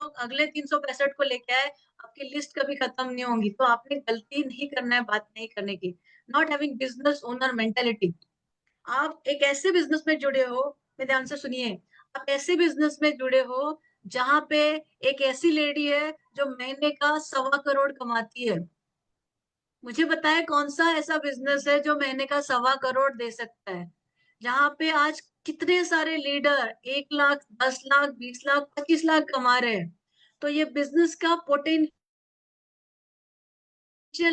अगले 365 को लेके आए, आपकी लिस्ट कभी खत्म नहीं होगी। तो आपने गलती नहीं करना है बात नहीं करने की। Not having business owner mentality, आप एक ऐसे बिजनेस में जुड़े हो, मेरे ध्यान से सुनिए, आप ऐसे बिजनेस में जुड़े हो जहां पे एक ऐसी लेडी है जो महीने का 1.25 करोड़ कमाती है। मुझे बताए कौन सा ऐसा बिजनेस है जो महीने का 1.25 करोड़ दे सकता है, जहां पे आज कितने सारे लीडर 1 लाख, 10 लाख, 20 लाख, 25 लाख कमा रहे हैं। तो ये बिजनेस का पोटेंशियल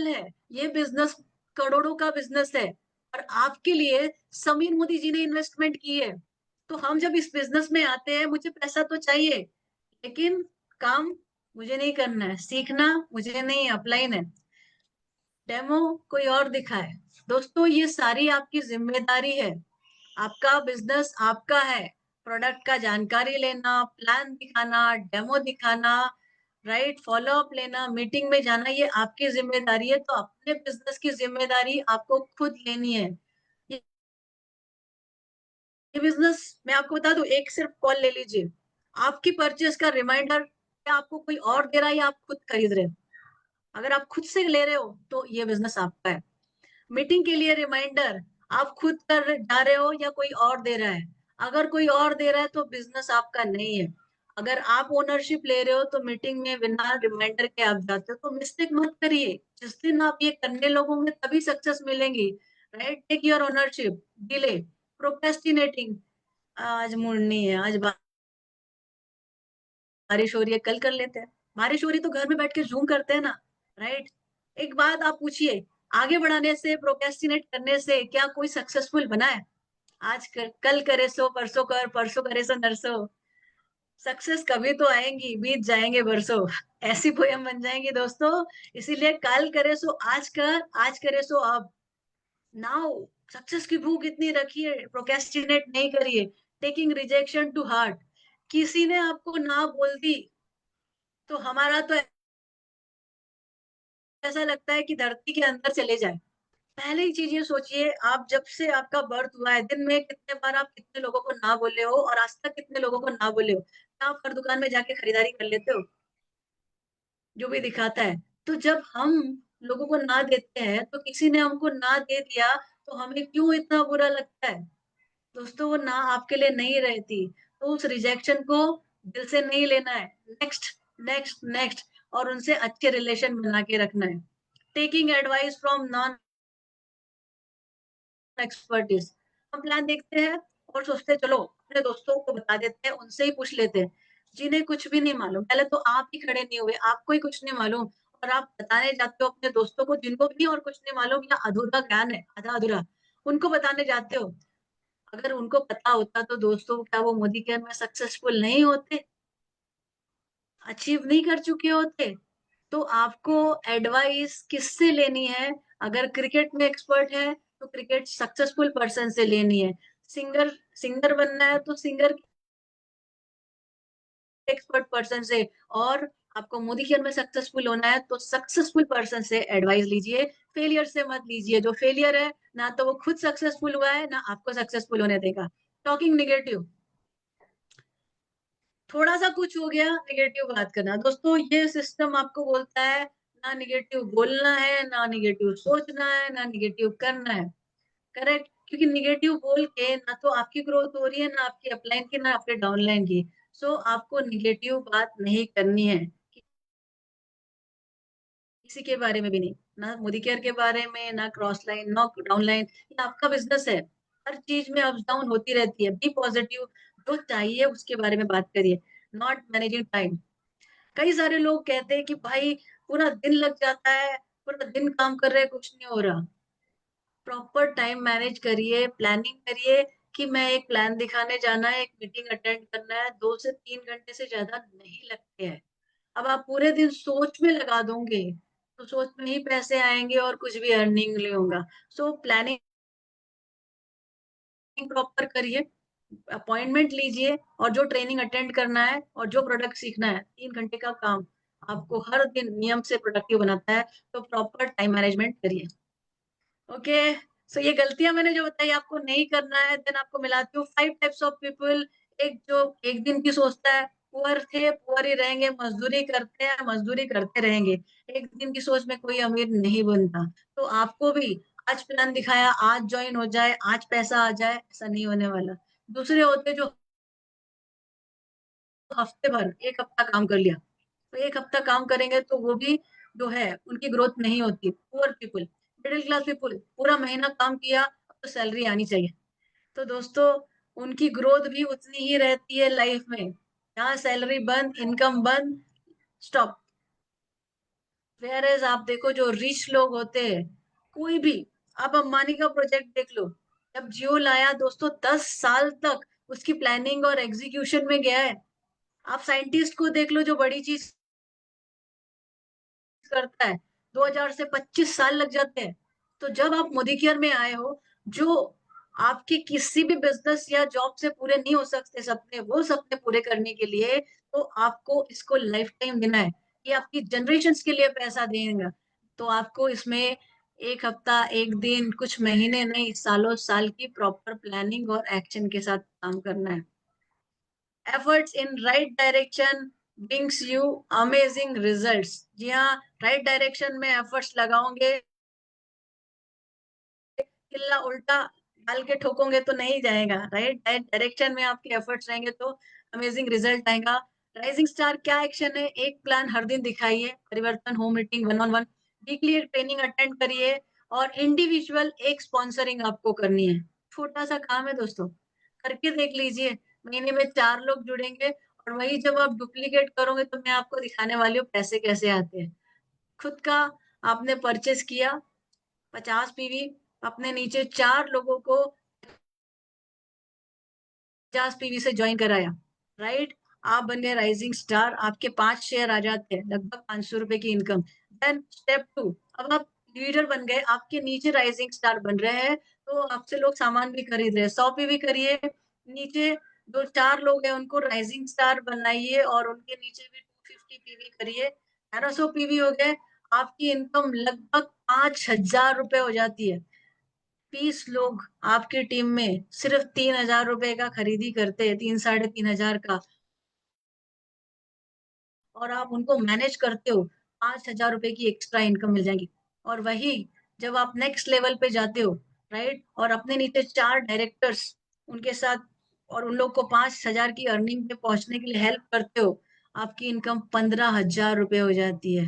है, ये बिजनेस करोड़ों का बिजनेस है, और आपके लिए समीर मोदी जी ने इन्वेस्टमेंट की है। तो हम जब इस बिजनेस में आते हैं, मुझे पैसा तो चाहिए, लेकिन काम मुझे नहीं करना है, सीखना मुझे नहीं, अपलाइन है, डेमो कोई और दिखाए। दोस्तों ये सारी आपकी जिम्मेदारी है, आपका बिजनेस आपका है। प्रोडक्ट का जानकारी लेना, प्लान दिखाना, डेमो दिखाना, राइट, फॉलो अप लेना, मीटिंग में जाना, ये आपकी जिम्मेदारी है। तो अपने बिजनेस की जिम्मेदारी आपको खुद लेनी है। ये बिजनेस मैं आपको बता दूं, एक सिर्फ कॉल ले लीजिए, आपकी परचेस का रिमाइंडर क्या आपको कोई और दे रहा है या आप खुद खरीद रहे हो। अगर आप खुद से ले रहे हो तो ये बिजनेस आपका है। मीटिंग के लिए रिमाइंडर आप खुद कर जा रहे हो या कोई और दे रहा है। अगर कोई और दे रहा है तो बिजनेस आपका नहीं है। अगर आप ओनरशिप ले रहे हो तो मीटिंग में बिना रिमाइंडर के आप जाते हो, तो मिस्टेक मत करिए। जिस दिन आप ये करने लगोगे तभी सक्सेस मिलेंगी, right? Take your ownership. Delay, procrastinating, आज मूड नहीं है, आज बारिश हो रही है, कल कर लेते हैं। बारिश हो रही तो घर में बैठ के जूम करते हैं ना, राइट? एक बात आप पूछिए, आगे बढ़ाने से, प्रोक्रेस्टिनेट करने से क्या कोई सक्सेसफुल बना है? कल करे सो परसों कर, परसों करे सो नरसों। सक्सेस कभी तो आएंगी, बीत जाएंगे बरसों। ऐसी पोयम बन जाएंगी दोस्तों। इसीलिए कल करे सो आज कर, आज करे सो अब। नाउ सक्सेस की भूख इतनी रखिए, प्रोक्रेस्टिनेट नहीं करिए। Taking rejection to heart. किसी ने आपको ना बोल दी तो हमारा तो ऐसा लगता है कि धरती के अंदर चले जाए। पहले ही चीज ये सोचिए, आप जब से आपका बर्थ हुआ है, दिन में कितने बार आप कितने लोगों को ना बोले हो, और आज तक कितने लोगों को ना बोले हो? क्या आप हर दुकान में जाके खरीदारी कर लेते हो जो भी दिखाता है? तो जब हम लोगों को ना देते हैं, तो किसी ने हमको ना दे दिया तो हमें क्यों इतना बुरा लगता है? दोस्तों, वो ना आपके लिए नहीं रहती, तो उस रिजेक्शन को दिल से नहीं लेना है। नेक्स्ट, नेक्स्ट, नेक्स्ट, और उनसे अच्छे रिलेशन बना के रखना है। Taking advice from non expertise. हम प्लान देखते हैं और सोचते हैं चलो अपने दोस्तों को बता देते हैं, उनसे ही पूछ लेते हैं, जिन्हें कुछ भी नहीं मालूम। पहले तो आप ही खड़े नहीं हुए, आपको ही कुछ नहीं मालूम, और आप बताने जाते हो अपने दोस्तों को जिनको भी और कुछ नहीं मालूम, या अधूरा ज्ञान है, आधा अधूरा, उनको बताने जाते हो। अगर उनको पता होता तो दोस्तों, क्या वो मोदी केयर में सक्सेसफुल नहीं होते, अचीव नहीं कर चुके होते? तो आपको एडवाइस किससे लेनी है? अगर क्रिकेट में एक्सपर्ट है तो क्रिकेट सक्सेसफुल पर्सन से लेनी है। सिंगर सिंगर बनना है तो सिंगर एक्सपर्ट पर्सन से। और आपको मोदी केयर में सक्सेसफुल होना है तो सक्सेसफुल पर्सन से एडवाइस लीजिए, फेलियर से मत लीजिए। जो फेलियर है ना, तो वो खुद सक्सेसफुल हुआ है ना आपको सक्सेसफुल होने देगा। टॉकिंग निगेटिव, थोड़ा सा कुछ हो गया निगेटिव बात करना। दोस्तों, ये सिस्टम आपको बोलता है ना निगेटिव बोलना है, ना निगेटिव सोचना है, ना निगेटिव करना है। करेक्ट? क्योंकि निगेटिव बोल के ना तो आपकी ग्रोथ हो रही है, ना आपकी अपलाइन की, ना आपके डाउनलाइन की। सो आपको निगेटिव बात नहीं करनी है, किसी के बारे में भी नहीं, ना मोदी केयर के बारे में, ना क्रॉस लाइन, ना डाउन लाइन। ये आपका बिजनेस है, हर चीज में अप डाउन होती रहती है। बी पॉजिटिव, जो चाहिए उसके बारे में बात करिए, नॉट मैनेजिंग टाइम। कई सारे लोग कहते हैं कि भाई पूरा दिन लग जाता है, पूरा दिन काम कर रहे हैं, कुछ नहीं हो रहा। प्रॉपर टाइम मैनेज करिए, प्लानिंग करिए कि मैं एक प्लान दिखाने जाना है, एक मीटिंग अटेंड करना है, 2 से 3 घंटे से ज्यादा नहीं लगते हैं। अब आप पूरे दिन सोच में लगा दोगे तो सोच में ही पैसे आएंगे और कुछ भी अर्निंग नहीं होगा। सो प्लानिंग प्रॉपर करिए, अपॉइंटमेंट लीजिए, और जो ट्रेनिंग अटेंड करना है और जो प्रोडक्ट सीखना है, 3 घंटे का काम आपको हर दिन नियम से प्रोडक्टिव बनाता है। तो प्रॉपर टाइम मैनेजमेंट करिए। ओके, सो ये गलतियां मैंने जो बताई आपको नहीं करना है। देन आपको मिलाती हूँ 5 टाइप्स ऑफ पीपल। एक जो एक दिन की सोचता है, पुअर थे पुअर ही रहेंगे, मजदूरी करते हैं मजदूरी करते रहेंगे। एक दिन की सोच में कोई अमीर नहीं बनता। तो आपको भी आज प्लान दिखाया, आज ज्वाइन हो जाए, आज पैसा आ जाए, ऐसा नहीं होने वाला। दूसरे होते जो हफ्ते भर, एक हफ्ता काम कर लिया, तो एक हफ्ता काम करेंगे तो वो भी जो है उनकी ग्रोथ नहीं होती। Poor people, middle class people, पूरा महीना काम किया, अब तो सैलरी आनी चाहिए। तो दोस्तों, उनकी ग्रोथ भी उतनी ही रहती है लाइफ में। यहाँ सैलरी बंद, इनकम बंद, स्टॉप। वेयर एज आप देखो जो रिच लोग होते हैं, कोई भी, आप अंबानी का प्रोजेक्ट देख लो। जब जियो लाया दोस्तों, 10 साल तक उसकी प्लानिंग और एग्जीक्यूशन में गया है। आप साइंटिस्ट को देख लो जो बड़ी चीज करता है, 2000 से 25 साल लग जाते हैं। तो जब आप मोदी केयर में आए हो, जो आपके किसी भी बिजनेस या जॉब से पूरे नहीं हो सकते सपने, वो सपने पूरे करने के लिए तो आपको इसको लाइफ टाइम देना है। ये आपकी जनरेशन के लिए पैसा देगा। तो आपको इसमें एक हफ्ता, एक दिन, कुछ महीने नहीं, सालों साल की प्रॉपर प्लानिंग और एक्शन के साथ काम करना है। Efforts in right direction brings you amazing results. जी हाँ, राइट डायरेक्शन में एफर्ट्स लगाओगे, किल्ला उल्टा डाल के ठोकोगे तो नहीं जाएगा। राइट डायरेक्शन में आपके एफर्ट्स रहेंगे तो अमेजिंग रिजल्ट आएगा। राइजिंग स्टार क्या एक्शन है? एक प्लान हर दिन दिखाइए, परिवर्तन home meeting 1-on-1, weekly training attend करिए और इंडिविजुअल एक स्पॉन्सरिंग आपको करनी है। छोटा सा काम है दोस्तों, करके देख लीजिए। महीने में 4 लोग जुड़ेंगे और वही जब आप डुप्लीकेट करोगे तो मैं आपको दिखाने वाली हूँ पैसे कैसे आते हैं। खुद का आपने परचेस किया 50 पीवी, अपने नीचे 4 लोगों को 50 पीवी से ज्वाइन कराया, राइट? आप बन गए राइजिंग स्टार, आपके 5 शेयर आ जाते हैं, लगभग 500 रुपए की इनकम। देन स्टेप 2, अब आप लीडर बन गए, आपके नीचे राइजिंग स्टार बन रहे हैं, तो आपसे लोग सामान भी खरीद रहे हैं। 100 पीवी करिए, नीचे जो 4 लोग हैं उनको राइजिंग स्टार बनाइए और उनके नीचे भी 250 पीवी करिए। 1100 पीवी हो गए, आपकी इनकम लगभग 5000 रुपए हो जाती है। 20 लोग आपकी टीम में सिर्फ 3000 रुपए का खरीदी करते हैं, 3-3.5 का, और आप उनको मैनेज करते हो, 5000 रुपए की एक्स्ट्रा इनकम मिल जाएगी। और वही जब आप नेक्स्ट लेवल पे जाते हो, राइट, और अपने नीचे 4 डायरेक्टर्स उनके साथ और उन लोग को 5000 की अर्निंग पे पहुंचने के लिए हेल्प करते हो, आपकी इनकम 15,000 रुपए हो जाती है।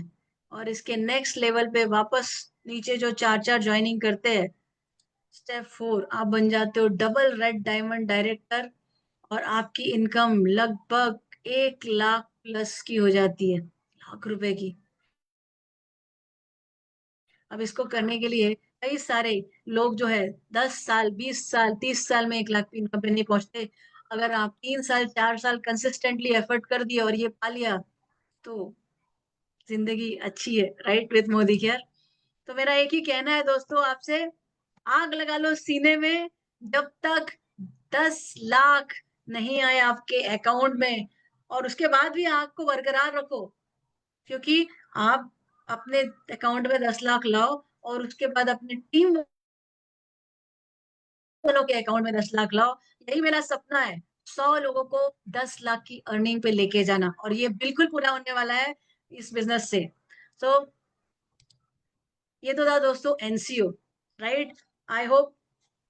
और इसके नेक्स्ट लेवल पे वापस नीचे जो 4 ज्वाइनिंग करते हैं, स्टेप 4, आप बन जाते हो डबल रेड डायमंड डायरेक्टर और आपकी इनकम लगभग 1 लाख प्लस की हो जाती है, लाख रुपए की। अब इसको करने के लिए कई सारे लोग जो है 10 साल, 20 साल, 30 साल में 1 लाख की इनकम पे नहीं पहुंचते। अगर आप 3 साल, 4 साल कंसिस्टेंटली एफर्ट कर दिया और ये पा लिया तो जिंदगी अच्छी है, राइट, विद मोदी केयर। तो मेरा एक ही कहना है दोस्तों आपसे, आग लगा लो सीने में, जब तक 10 लाख नहीं आए आपके अकाउंट में, और उसके बाद भी आग को बरकरार रखो, क्योंकि आप अपने अकाउंट में 10 लाख लाओ और उसके बाद अपनी टीम वालों के अकाउंट में 10 लाख लाओ। यही मेरा सपना है, 100 लोगों को 10 लाख की अर्निंग पे लेके जाना, और ये बिल्कुल पूरा होने वाला है इस बिजनेस से। सो ये तो था दोस्तों एनसीओ, राइट। आई होप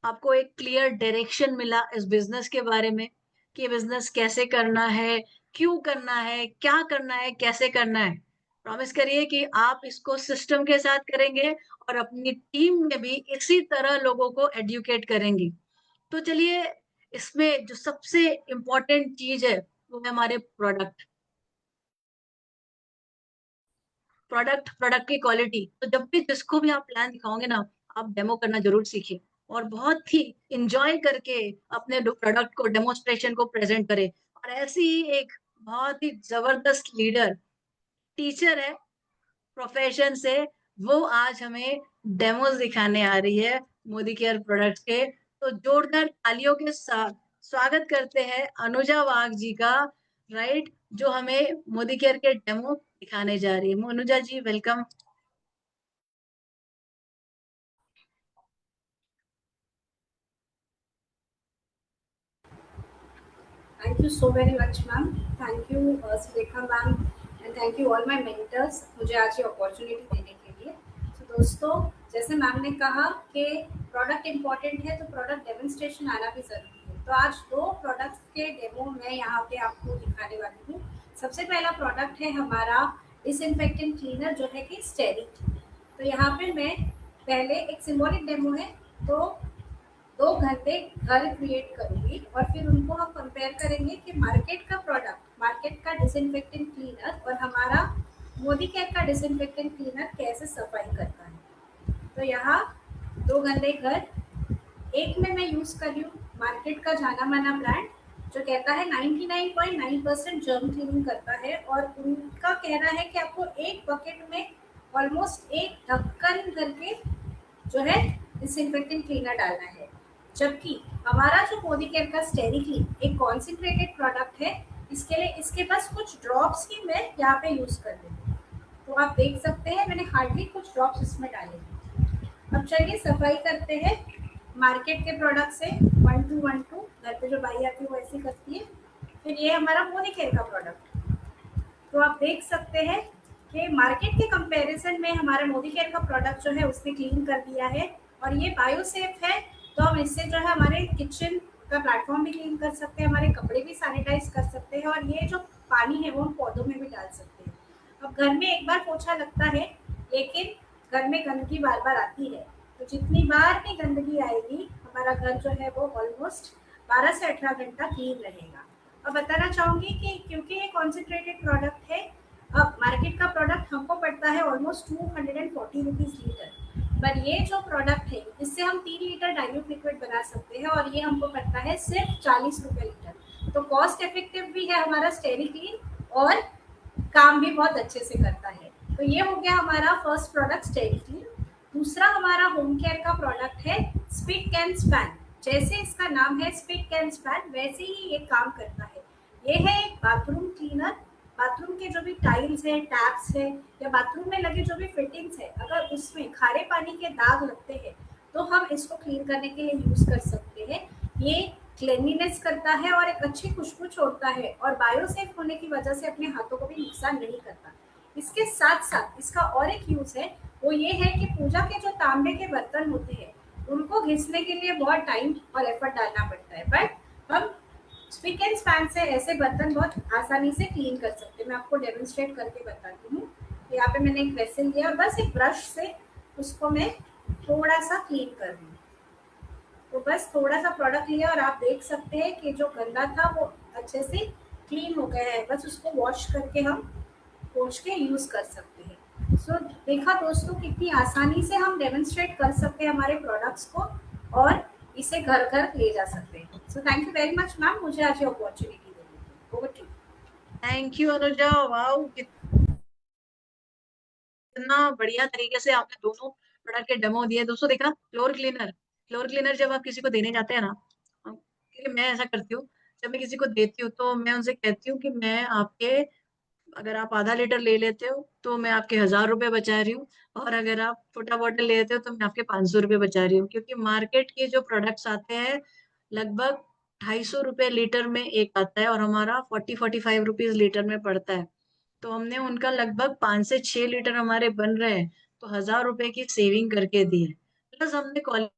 आपको एक क्लियर डायरेक्शन मिला इस बिजनेस के बारे में कि बिजनेस कैसे करना है, क्यों करना है, क्या करना है, कैसे करना है। प्रॉमिस करिए कि आप इसको सिस्टम के साथ करेंगे और अपनी टीम में भी इसी तरह लोगों को एडुकेट करेंगे। तो चलिए, इसमें जो सबसे इम्पोर्टेंट चीज है वो है हमारे प्रोडक्ट प्रोडक्ट की क्वालिटी। तो जब भी जिसको भी आप प्लान दिखाओगे ना, आप डेमो करना जरूर सीखिए और बहुत ही इंजॉय करके अपने प्रोडक्ट को, डेमोस्ट्रेशन को प्रेजेंट करें। और ऐसी ही एक बहुत ही जबरदस्त लीडर, टीचर है प्रोफेशन से, वो आज हमें डेमोस दिखाने आ रही है मोदी केयर प्रोडक्ट्स के। तो जोरदार तालियों के साथ स्वागत करते हैं अनुजा वाघ जी का, राइट, जो हमें मोदी केयर के डेमो दिखाने जा रही है। Anuja ji, welcome. Thank you so very much, ma'am. Thank you, Sulekha ma'am, and thank you all my mentors मुझे आज ये अपॉर्चुनिटी देने के लिए। तो दोस्तों, जैसे मैम ने कहा कि प्रोडक्ट इम्पॉर्टेंट है, तो प्रोडक्ट डेमोन्स्ट्रेशन आना भी ज़रूरी है। तो आज 2 प्रोडक्ट्स के डेमो मैं यहाँ पे आपको दिखाने वाली हूँ। सबसे पहला प्रोडक्ट है हमारा डिसइंफेक्टेंट क्लीनर, जो है कि स्टेरिक। तो यहाँ पे मैं पहले एक सिंबॉलिक डेमो है, तो 2 घंटे घर क्रिएट करूंगी और फिर उनको हम कंपेयर करेंगे कि मार्केट का प्रोडक्ट, मार्केट का डिसइंफेक्टेंट क्लीनर और हमारा मोदी केयर का डिसइंफेक्टेंट क्लीनर कैसे सफाई करता है। तो यहाँ 2 घंटे घर, एक में मैं यूज़ कर रही हूँ मार्केट का जाना माना ब्रांड, जो कहता है 99.9% जर्म क्लीनिंग करता है, और उनका कहना है कि आपको एक बकेट में ऑलमोस्ट एक ढक्कन करके जो है डिसइंफेक्टेंट क्लीनर डालना है। जबकि हमारा जो मोदी केयर का स्टेरिक्लीन एक कॉन्सेंट्रेटेड प्रोडक्ट है, इसके लिए इसके पास कुछ ड्रॉप्स ही मैं यहाँ पे यूज़ कर रही हूँ। तो आप देख सकते हैं मैंने हार्डली कुछ ड्रॉप्स इसमें डाले। अब चलिए सफाई करते हैं मार्केट के प्रोडक्ट से। 1 to 1 2 घर पे जो बाई आती है वो ऐसी करती है। फिर ये हमारा मोदी केयर का प्रोडक्ट, तो आप देख सकते हैं कि मार्केट के कंपैरिजन में हमारा मोदी केयर का प्रोडक्ट जो है उसने क्लीन कर दिया है, और ये बायोसेफ है। तो हम इससे जो है हमारे किचन का प्लेटफॉर्म भी क्लीन कर सकते हैं, हमारे कपड़े भी सैनिटाइज कर सकते हैं, और ये जो पानी है वो हम पौधों में भी डाल सकते हैं। अब घर में एक बार पोछा लगता है, लेकिन घर में गंदगी बार बार आती है, तो जितनी बार भी गंदगी आएगी हमारा घर जो है वो ऑलमोस्ट 12 से 18 घंटा क्लीन रहेगा। अब बताना चाहूंगी कि क्योंकि ये कॉन्सेंट्रेटेड प्रोडक्ट है, अब मार्केट का प्रोडक्ट हमको पड़ता है ऑलमोस्ट 240 रुपीज लीटर, पर ये जो प्रोडक्ट है इससे हम 3 लीटर डाइल्यूट लिक्विड बना सकते हैं और ये हमको पड़ता है सिर्फ 40 रुपए लीटर। तो कॉस्ट इफेक्टिव भी है हमारा स्टेरिक्लीन और काम भी बहुत अच्छे से करता है। तो ये हो गया हमारा फर्स्ट प्रोडक्ट स्टेरिक्लीन। दूसरा हमारा होम केयर का प्रोडक्ट है स्पिक एंड स्पैन। जैसे इसका नाम है स्पिक एंड स्पैन, वैसे ही ये काम करता है। ये है एक बाथरूम क्लीनर। बाथरूम के जो भी टाइल्स है, टैप्स है या बाथरूम में लगे जो भी फिटिंग्स है, अगर उसमें खारे पानी के दाग लगते हैं तो हम इसको क्लीन करने के लिए यूज कर सकते हैं। ये क्लीनलीनेस करता है और एक अच्छी खुशबू छोड़ता है और बायोसेफ होने की वजह से अपने हाथों को भी नुकसान नहीं करता। इसके साथ साथ इसका और एक यूज है, वो ये है कि पूजा के जो तांबे के बर्तन होते हैं उनको घिसने के लिए बहुत टाइम और एफर्ट डालना पड़ता है, बट हम स्पिक एंड स्पैन से ऐसे बर्तन बहुत आसानी से क्लीन कर सकते हैं। मैं आपको डेमोन्स्ट्रेट करके बताती हूँ। यहाँ पे मैंने एक वेसल लिया और बस एक ब्रश से उसको मैं थोड़ा सा क्लीन कर रही हूँ। तो बस थोड़ा सा प्रोडक्ट लिया और आप देख सकते हैं कि जो गंदा था वो अच्छे से क्लीन हो गया है। बस उसको वॉश करके हम पोंछ के यूज कर सकते हैं। सो देखा दोस्तों कितनी आसानी से हम डेमोन्स्ट्रेट कर सकते हैं हमारे प्रोडक्ट्स को और इसे घर घर ले जा सकते हैं। So thank you very much ma'am, मुझे आज ये अपॉर्चुनिटी देने के लिए। Over to you. Thank you Anuja. Wow, कितना बढ़िया तरीके से आपने दोनों प्रोडक्ट के डेमो दिए। दोस्तों देखा, फ्लोर क्लीनर जब आप किसी को देने जाते हैं ना, क्योंकि मैं ऐसा करती हूँ, जब मैं किसी को देती हूँ तो मैं उनसे कहती हूँ कि मैं आपके, अगर आप आधा लीटर ले लेते हो तो मैं आपके 1000 रुपए बचा रही हूँ, और अगर आप छोटा बॉटल ले लेते हो तो मैं आपके 500 रुपए बचा रही हूँ। क्योंकि मार्केट के जो प्रोडक्ट्स आते हैं लगभग 250 रुपए लीटर में एक आता है और हमारा 40-45 रुपीज लीटर में पड़ता है। तो हमने उनका लगभग 5 से 6 लीटर हमारे बन रहे हैं, तो 1000 रुपए की सेविंग करके दी है, प्लस हमने क्वालिटी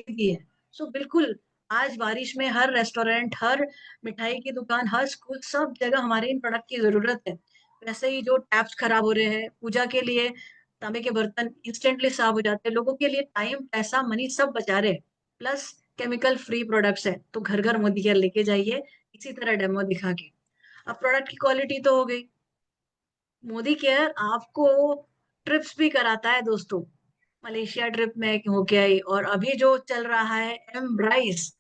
दी है। सो बिल्कुल, आज बारिश में हर रेस्टोरेंट, हर मिठाई की दुकान, हर स्कूल, सब जगह हमारे इन प्रोडक्ट की जरूरत है। वैसे ही जो टैप्स खराब हो रहे हैं, पूजा के लिए तांबे के बर्तन इंस्टेंटली साफ हो जाते हैं, लोगों के लिए टाइम, पैसा, मनी सब बचा रहे, प्लस केमिकल फ्री प्रोडक्ट्स है। तो घर घर मोदी केयर लेके जाइए इसी तरह डेमो दिखा के। अब प्रोडक्ट की क्वालिटी तो हो गई, मोदी केयर आपको ट्रिप्स भी कराता है दोस्तों। मलेशिया ट्रिप में हो के आई, और अभी जो चल रहा है एमब्राइस,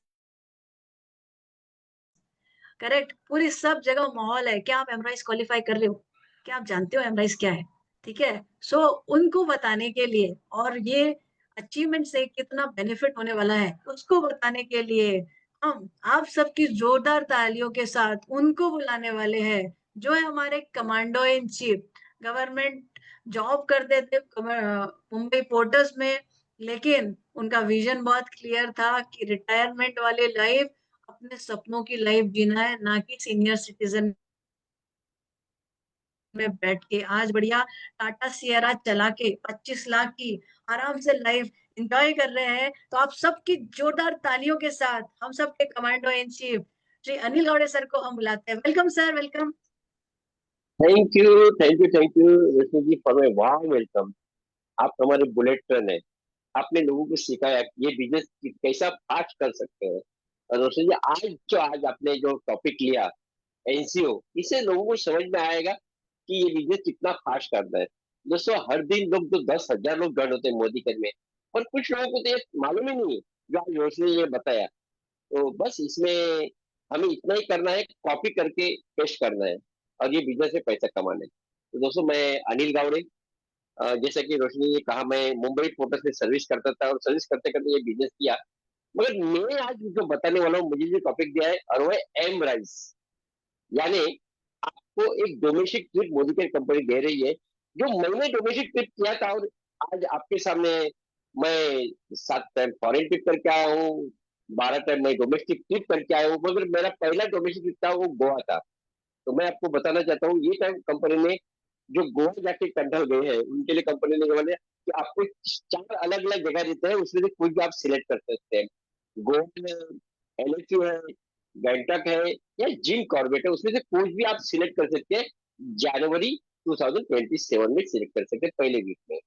करेक्ट, पूरी सब जगह माहौल है। क्या आप एमब्राइस क्वालिफाई कर रहे हो? क्या आप जानते हो एमब्राइस क्या है? ठीक है, सो उनको बताने के लिए और ये अचीवमेंट से कितना बेनिफिट होने वाला है उसको बताने के लिए हम आप सबकी जोरदार तालियों के साथ उनको बुलाने वाले हैं, जो है हमारे commando in chief. Government job करते थे मुंबई पोर्ट्स में, लेकिन उनका विजन बहुत क्लियर था कि रिटायरमेंट वाली लाइफ अपने सपनों की लाइफ जीना है, ना कि सीनियर सिटीजन में बैठ के। आज बढ़िया टाटा सियरा चला के 25 लाख की आराम से लाइफ एंजॉय कर रहे हैं। तो आप सबकी जोरदार तालियों के साथ हम सबके commando in chief Shri Anil Gaude sir को हम बुलाते हैं। Welcome sir, welcome. Thank you, thank you, thank you Rashmi ji for my warm welcome. आप हमारे बुलेट ट्रेन है। आपने लोगों को सिखाया कि ये बिजनेस कैसा फास्ट कर सकते हैं। और रश्मि जी आज आपने जो टॉपिक लिया एनसीओ, इससे लोगों को समझ में आएगा कि ये बिजनेस कितना फास्ट करता है। दोस्तों हर दिन लोग तो 10,000 लोग ज्वाइन होते हैं मोदी कर में, और कुछ लोगों को तो ये मालूम ही नहीं है जो आज रोशनी ने ये बताया। तो बस इसमें हमें इतना ही करना है, कॉपी करके पेस्ट करना है और ये बिजनेस में पैसा कमाना है। तो दोस्तों मैं अनिल गावड़े, जैसा कि रोशनी ने कहा, मैं मुंबई पोर्ट्स में सर्विस करता था और सर्विस करते करते ये बिजनेस किया। मगर मैं आज जो बताने वाला हूँ, मुझे जो टॉपिक दिया है और वो है एम राइस, यानी आपको एक domestic trip Modi care company दे रही है। जो मैंने डोमेस्टिक ट्रिप किया था और आज आपके सामने मैं 7 टाइम फॉरेन ट्रिप करके आया हूँ, 12 टाइम मैं डोमेस्टिक ट्रिप करके आया हूँ, मगर मेरा पहला डोमेस्टिक ट्रिप था वो गोवा था। तो मैं आपको बताना चाहता हूँ, ये टाइम कंपनी ने जो गोवा जाके कंट्रोल गए हैं उनके लिए कंपनी ने बोला कि आपको 4 अलग अलग जगह देते हैं, उसमें से कोई भी आप सिलेक्ट कर सकते हैं। गोवा है, एलएचयू है, गैंगटॉक है या जिम कॉर्बेट है, उसमें से कोई भी आप सिलेक्ट कर सकते हैं। जनवरी 2027 में सिलेक्ट कर सकते हैं, पहले वीक में।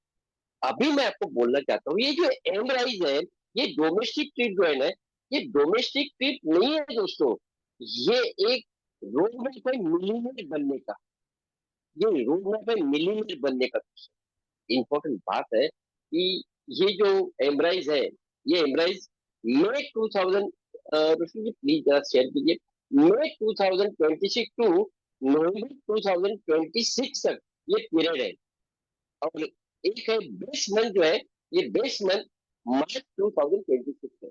अभी मैं आपको बोलना चाहता हूँ, ये जो एमराइज है, ये डोमेस्टिक ट्रिप जो है ना, ये डोमेस्टिक ट्रिप नहीं है दोस्तों, ये एक रोड मैप है मिलीनियर बनने का। ये रोड मैप है मिलीनियर बनने का। इंपॉर्टेंट बात है कि ये जो एमराइज है, ये एमराइज मई 2000, रोशनी जी प्लीज जरा शेयर कीजिए, मई 2026 टू नवंबर 2026 तक ये पीरियड है। और एक है बेस्ट मंथ जो है, ये बेस्ट मंथ मार्च 2026 है।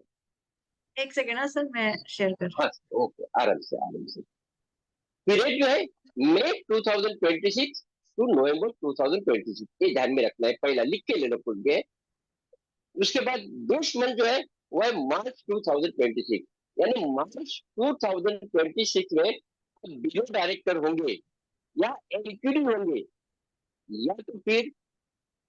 एक सेकेंड ना सर, मैं शेयर कर रही हाँ ओके, आराम से आराम से। पीरियड जो है मई 2026 टू नवंबर 2026, ये ध्यान में रखना है, पहला लिख के लेना खुद के। उसके बाद बेस्ट मंथ जो है वो है मार्च 2026, यानी मार्च 2026 में बिलो डायरेक्टर होंगे या एलक्यूडी होंगे, या तो फिर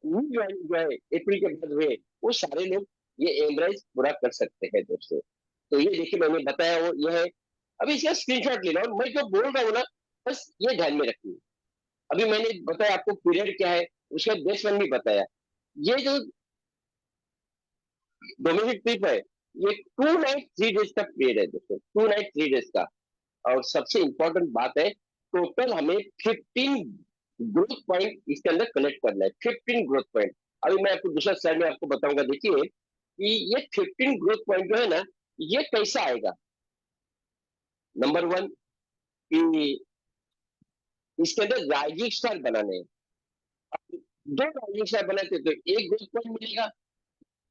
न्यू ज्वाइनिंग जो है अप्रैल के बाद हुए, वो सारे लोग ये एमराइज पूरा कर सकते हैं दोस्तों। तो ये देखिए मैंने बताया वो ये है। अभी इसका स्क्रीनशॉट लेना, और मैं जो बोल रहा हूँ ना, बस ये ध्यान में रखिए। अभी मैंने बताया आपको पीरियड क्या है, उसका बेस्ट वन भी बताया। ये जो डोमेस्टिक ट्रिप है, ये 2 नाइट 3 डेज का पीरियड है दोस्तों, 2 नाइट 3 डेज का। और सबसे इंपॉर्टेंट बात है, टोटल हमें 15 ग्रोथ पॉइंट इसके अंदर कलेक्ट करना है, 15 ग्रोथ पॉइंट। अभी मैं आपको दूसरा स्लाइड में आपको बताऊंगा, देखिए कि ये 15 ग्रोथ पॉइंट जो है ना, ये कैसा आएगा। नंबर वन कि इसके अंदर राइजिंग स्टार बनाने हैं। अब 2 राइजिंग स्टार बनाते तो एक ग्रोथ पॉइंट मिलेगा,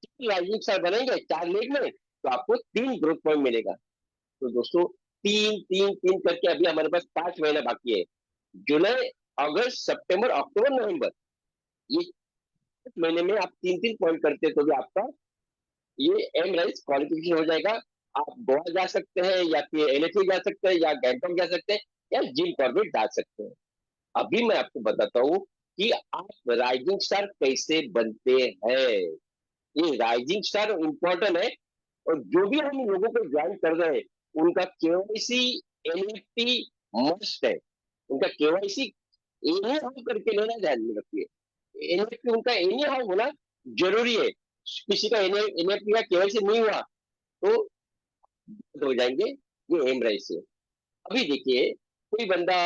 3 राइजिंग स्टार बनाएंगे 4 लेग में तो आपको 3 ग्रोथ पॉइंट मिलेगा। तो दोस्तों 3 3 3 करके अभी हमारे पास 5 महीना बाकी है। जुलाई, अगस्त, सितंबर, अक्टूबर, नवंबर, ये महीने में आप 3 3 पॉइंट करते तो भी आपका ये एम राइज क्वालिफिकेशन हो जाएगा। आप गोवा जा सकते हैं, या फिर एलएचए जा सकते हैं, या गैंगटॉक जा सकते हैं, या जिम कॉर्बेट जा सकते हैं। अभी मैं आपको बताता हूँ कि आप राइजिंग स्टार कैसे बनते हैं। ये राइजिंग स्टार इंपॉर्टेंट है, और जो भी हम लोगों को ज्वाइन कर रहे हैं उनका केवाईसी एनईएफटी मस्ट है। उनका केवाईसी एनी हाउ करके लेना, ध्यान में रखिए। एनईएफटी उनका एनी हाउ होना जरूरी है। किसी का एनईएफटी का केवाईसी नहीं हुआ तो हो जाएंगे ये एम राइज से। अभी देखिए, कोई बंदा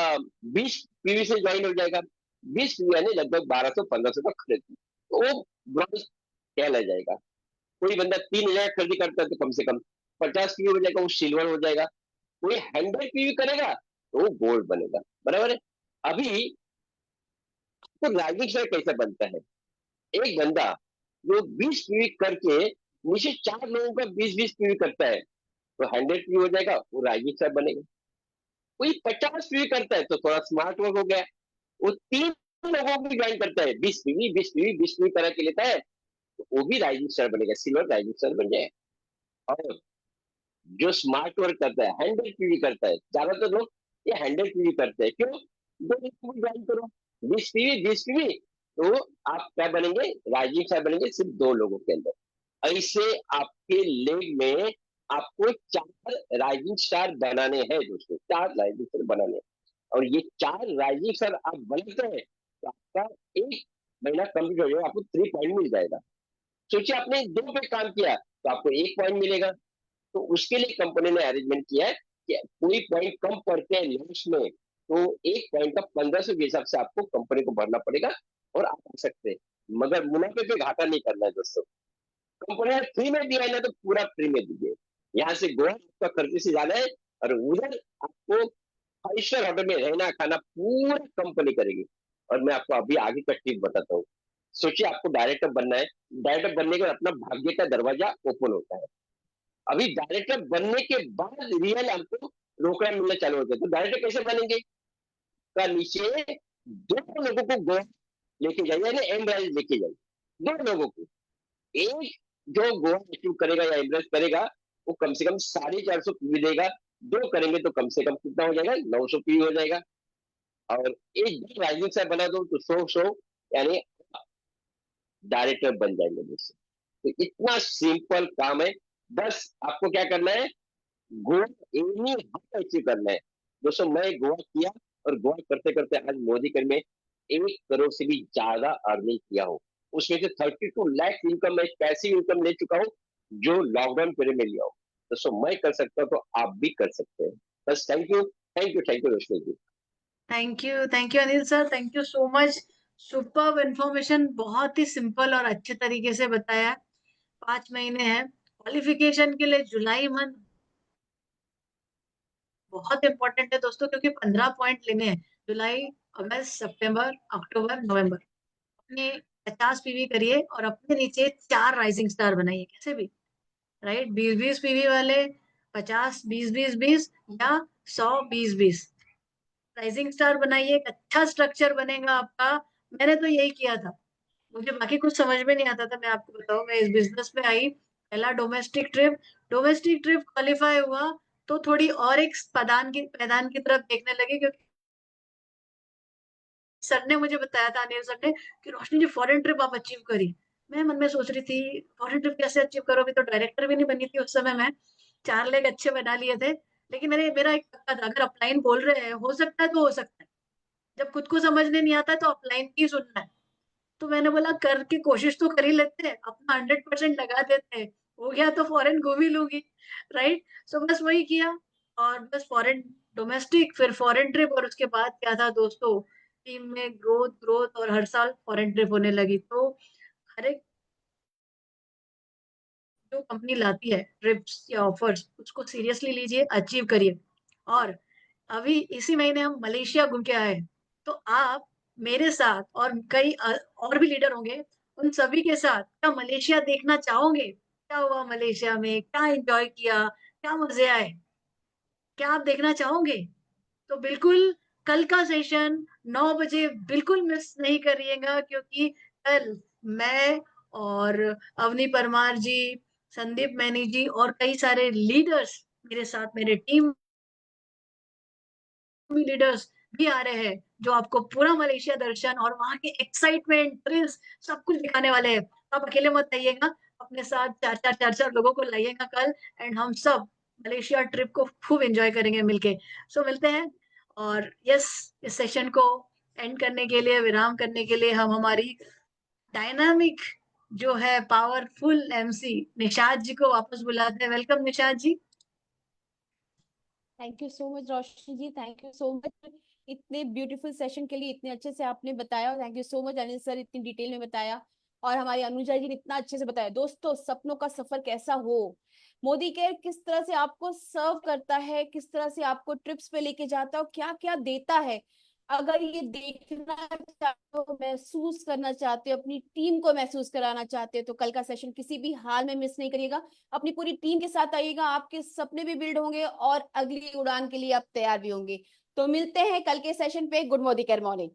20 पीवी से ज्वाइन हो जाएगा, 20 पीवी यानी लगभग 1200 1500 तक खरीद, तो वो ब्रॉन्ज कहला जाएगा। कोई बंदा 3000 खरीदी करता है तो कम से कम 50 पीवी हो जाएगा, वो सिल्वर हो जाएगा। कोई 100 पीवी करेगा तो वो गोल्ड बनेगा, बराबर है। अभी तो राइजिंग स्टार कैसे बनता है, एक बंदा जो 20 पीवी करके नीचे 4 लोगों का 20 20 पीवी करता है तो 100 पीवी हो जाएगा, वो राइजिंग स्टार बनेगा। कोई 50 पीवी करता है तो थोड़ा स्मार्ट वर्क हो गया, वो 3 लोगों को ज्वाइन करता है, 20 पीवी करा के लेता है, तो वो भी राइजिंग स्टार बनेगा, सिल्वर राइजिंग स्टार बन जाएगा। और जो स्मार्ट वर्क करता है 100 पीवी करता है, ज्यादातर लोग ये 100 पीवी करते हैं, क्यों? 2 लोग ज्वाइन करो, 20 पीवी तो आप क्या बनेंगे, राइजिंग स्टार बनेंगे सिर्फ 2 लोगों के अंदर। ऐसे आपके लेग में आपको 4 राइजिंग स्टार बनाने हैं दोस्तों, 4 राइजिंग स्टार बनाने हैं। और ये 4 राइजिंग स्टार आप बनाते हैं तो आपका 1 महीना कंप्लीट हो जाएगा, आपको 3 पॉइंट मिल जाएगा। सोचिए आपने 2 पे काम किया तो आपको 1 पॉइंट मिलेगा। तो उसके लिए कंपनी ने अरेंजमेंट किया है कि कोई पॉइंट कम पड़ते हैं लास्ट में तो 1 पॉइंट का 1500 के हिसाब से आपको कंपनी को भरना पड़ेगा, और आप आ सकते हैं। मगर मुनाफे पे घाटा नहीं करना है दोस्तों। कंपनी ने फ्री में दिया है ना, तो पूरा फ्री में दीजिए। यहाँ से गोवा आपका खर्चे से ज्यादा है, और उधर आपको 5 स्टार होटल में रहना खाना पूरा कंपनी करेगी। और मैं आपको अभी आगे का टिप बताता हूँ। सोचिए आपको डायरेक्टर बनना है, डायरेक्टर बनने के बाद अपना भाग्य का दरवाजा ओपन होता है। अभी डायरेक्टर बनने के बाद रियल आपको रोकड़ा मिलना चालू होता है। तो डायरेक्टर कैसे बनेंगे, का नीचे 2 लोगों को गोवा लेके जाइए, यानी एमराइज लेके जाइए, 2 लोगों को। एक जो गोवा अचीव करेगा या एमराइज करेगा वो कम से कम 450 पीवी देगा, 2 करेंगे तो कम से कम कितना हो जाएगा, 900 पीवी हो जाएगा। और एक राइजिंग स्टार बना दो तो 100 यानी डायरेक्टर बन जाएंगे दोस्तों। तो इतना सिंपल काम है, बस आपको क्या करना है, गोवा एनी हद अचीव करना है। दोस्तों मैं गोवा किया, और गोवा करते करते आज मोदी कर में 1 करोड़ से भी ज्यादा अर्निंग किया हूँ। उसमें से 32 लाख इनकम, मैं पैसिव इनकम ले चुका हूँ, जो लॉकडाउन पीरियड में लिया हूँ। दोस्तों मैं कर सकता हूँ तो आप भी कर सकते हैं। बस thank you, thank you, thank you Roshni ji. Thank you Anil sir, thank you so much. Superb information, बहुत ही सिंपल और अच्छे तरीके से बताया। 5 महीने हैं क्वालिफिकेशन के लिए, जुलाई मंथ बहुत इंपॉर्टेंट है दोस्तों, क्योंकि 15 पॉइंट लेने हैं। जुलाई, अगस्त, सितंबर, अक्टूबर, नवंबर। अपने 50 पीवी करिए और अपने नीचे 4 राइजिंग स्टार बनाइए कैसे भी, राइट। 20-20 पीवी वाले 50, 20-20-20 या 100-20-20 राइजिंग स्टार बनाइए, एक अच्छा स्ट्रक्चर बनेगा आपका। मैंने तो यही किया था, मुझे बाकी कुछ समझ में नहीं आता था। मैं आपको बताऊं, मैं इस बिजनेस में आई, पहला डोमेस्टिक ट्रिप क्वालिफाई हुआ, तो थोड़ी और एक मैदान की तरफ देखने लगी, क्योंकि सर ने मुझे बताया था, अनिल सर ने, कि रोशनी जी फॉरेन ट्रिप आप अचीव करी। मैं मन में सोच रही थी फॉरेन ट्रिप कैसे अचीव करो, अभी तो डायरेक्टर भी नहीं बनी थी उस समय मैं। 4 लेग अच्छे बना लिए थे, लेकिन मेरा एक पक्का था, अगर अपलाइन बोल रहे हैं हो सकता है तो हो सकता है। जब खुद को समझने नहीं आता है तो अपलाइन की सुनना है। तो मैंने बोला करके कोशिश तो कर ही लेते हैं, अपना 100% लगा देते हैं, हो गया तो फॉरेन घूम ही लूंगी, राइट। सो बस वही किया, और बस फॉरेन, डोमेस्टिक, फिर फॉरेन ट्रिप, और उसके बाद क्या था दोस्तों, टीम में ग्रोथ ग्रोथ, और हर साल फॉरेन ट्रिप होने लगी। तो हर एक जो कंपनी लाती है ट्रिप्स या ऑफर्स, उसको सीरियसली लीजिए, अचीव करिए। और अभी इसी महीने हम मलेशिया घूम के आए, तो आप मेरे साथ और कई और भी लीडर होंगे, उन सभी के साथ क्या मलेशिया देखना चाहोगे? क्या हुआ मलेशिया में, क्या एंजॉय किया, क्या मजे आए, क्या आप देखना चाहोगे? तो बिल्कुल कल का सेशन 9 बजे बिल्कुल मिस नहीं करिएगा, क्योंकि कल मैं और अवनी परमार जी, संदीप मैनी जी और कई सारे लीडर्स मेरे साथ, मेरे टीम लीडर्स भी आ रहे हैं, जो आपको पूरा मलेशिया दर्शन और वहां के एक्साइटमेंट, थ्रिल्स, सब कुछ दिखाने वाले हैं। आप अकेले मत आइएगा, अपने साथ चार चार लोगों को लाइएगा कल, एंड हम सब मलेशिया ट्रिप को खूब एंजॉय करेंगे मिलके। सो मिलते हैं। और यस, इस सेशन को एंड करने के लिए, विराम करने के लिए, हम हमारी डायनामिक जो है पावरफुल एमसी निशाद जी को वापस बुलाते हैं। Welcome Nishad ji. Thank you so much Roshni ji, thank you so much इतने ब्यूटीफुल सेशन के लिए, इतने अच्छे से आपने बताया। Thank you so much Anil sir, इतनी डिटेल में बताया। और हमारी अनुजा जी ने इतना अच्छे से बताया। दोस्तों, सपनों का सफर कैसा हो, मोदी केयर किस तरह से आपको सर्व करता है, किस तरह से आपको ट्रिप्स पे लेके जाता है और क्या क्या देता है, अगर ये देखना चाहते हो, महसूस करना चाहते हो, अपनी टीम को महसूस कराना चाहते हो, तो कल का सेशन किसी भी हाल में मिस नहीं करिएगा। अपनी पूरी टीम के साथ आइएगा, आपके सपने भी बिल्ड होंगे और अगली उड़ान के लिए आप तैयार भी होंगे। तो मिलते हैं कल के सेशन पे। Good morning, care morning.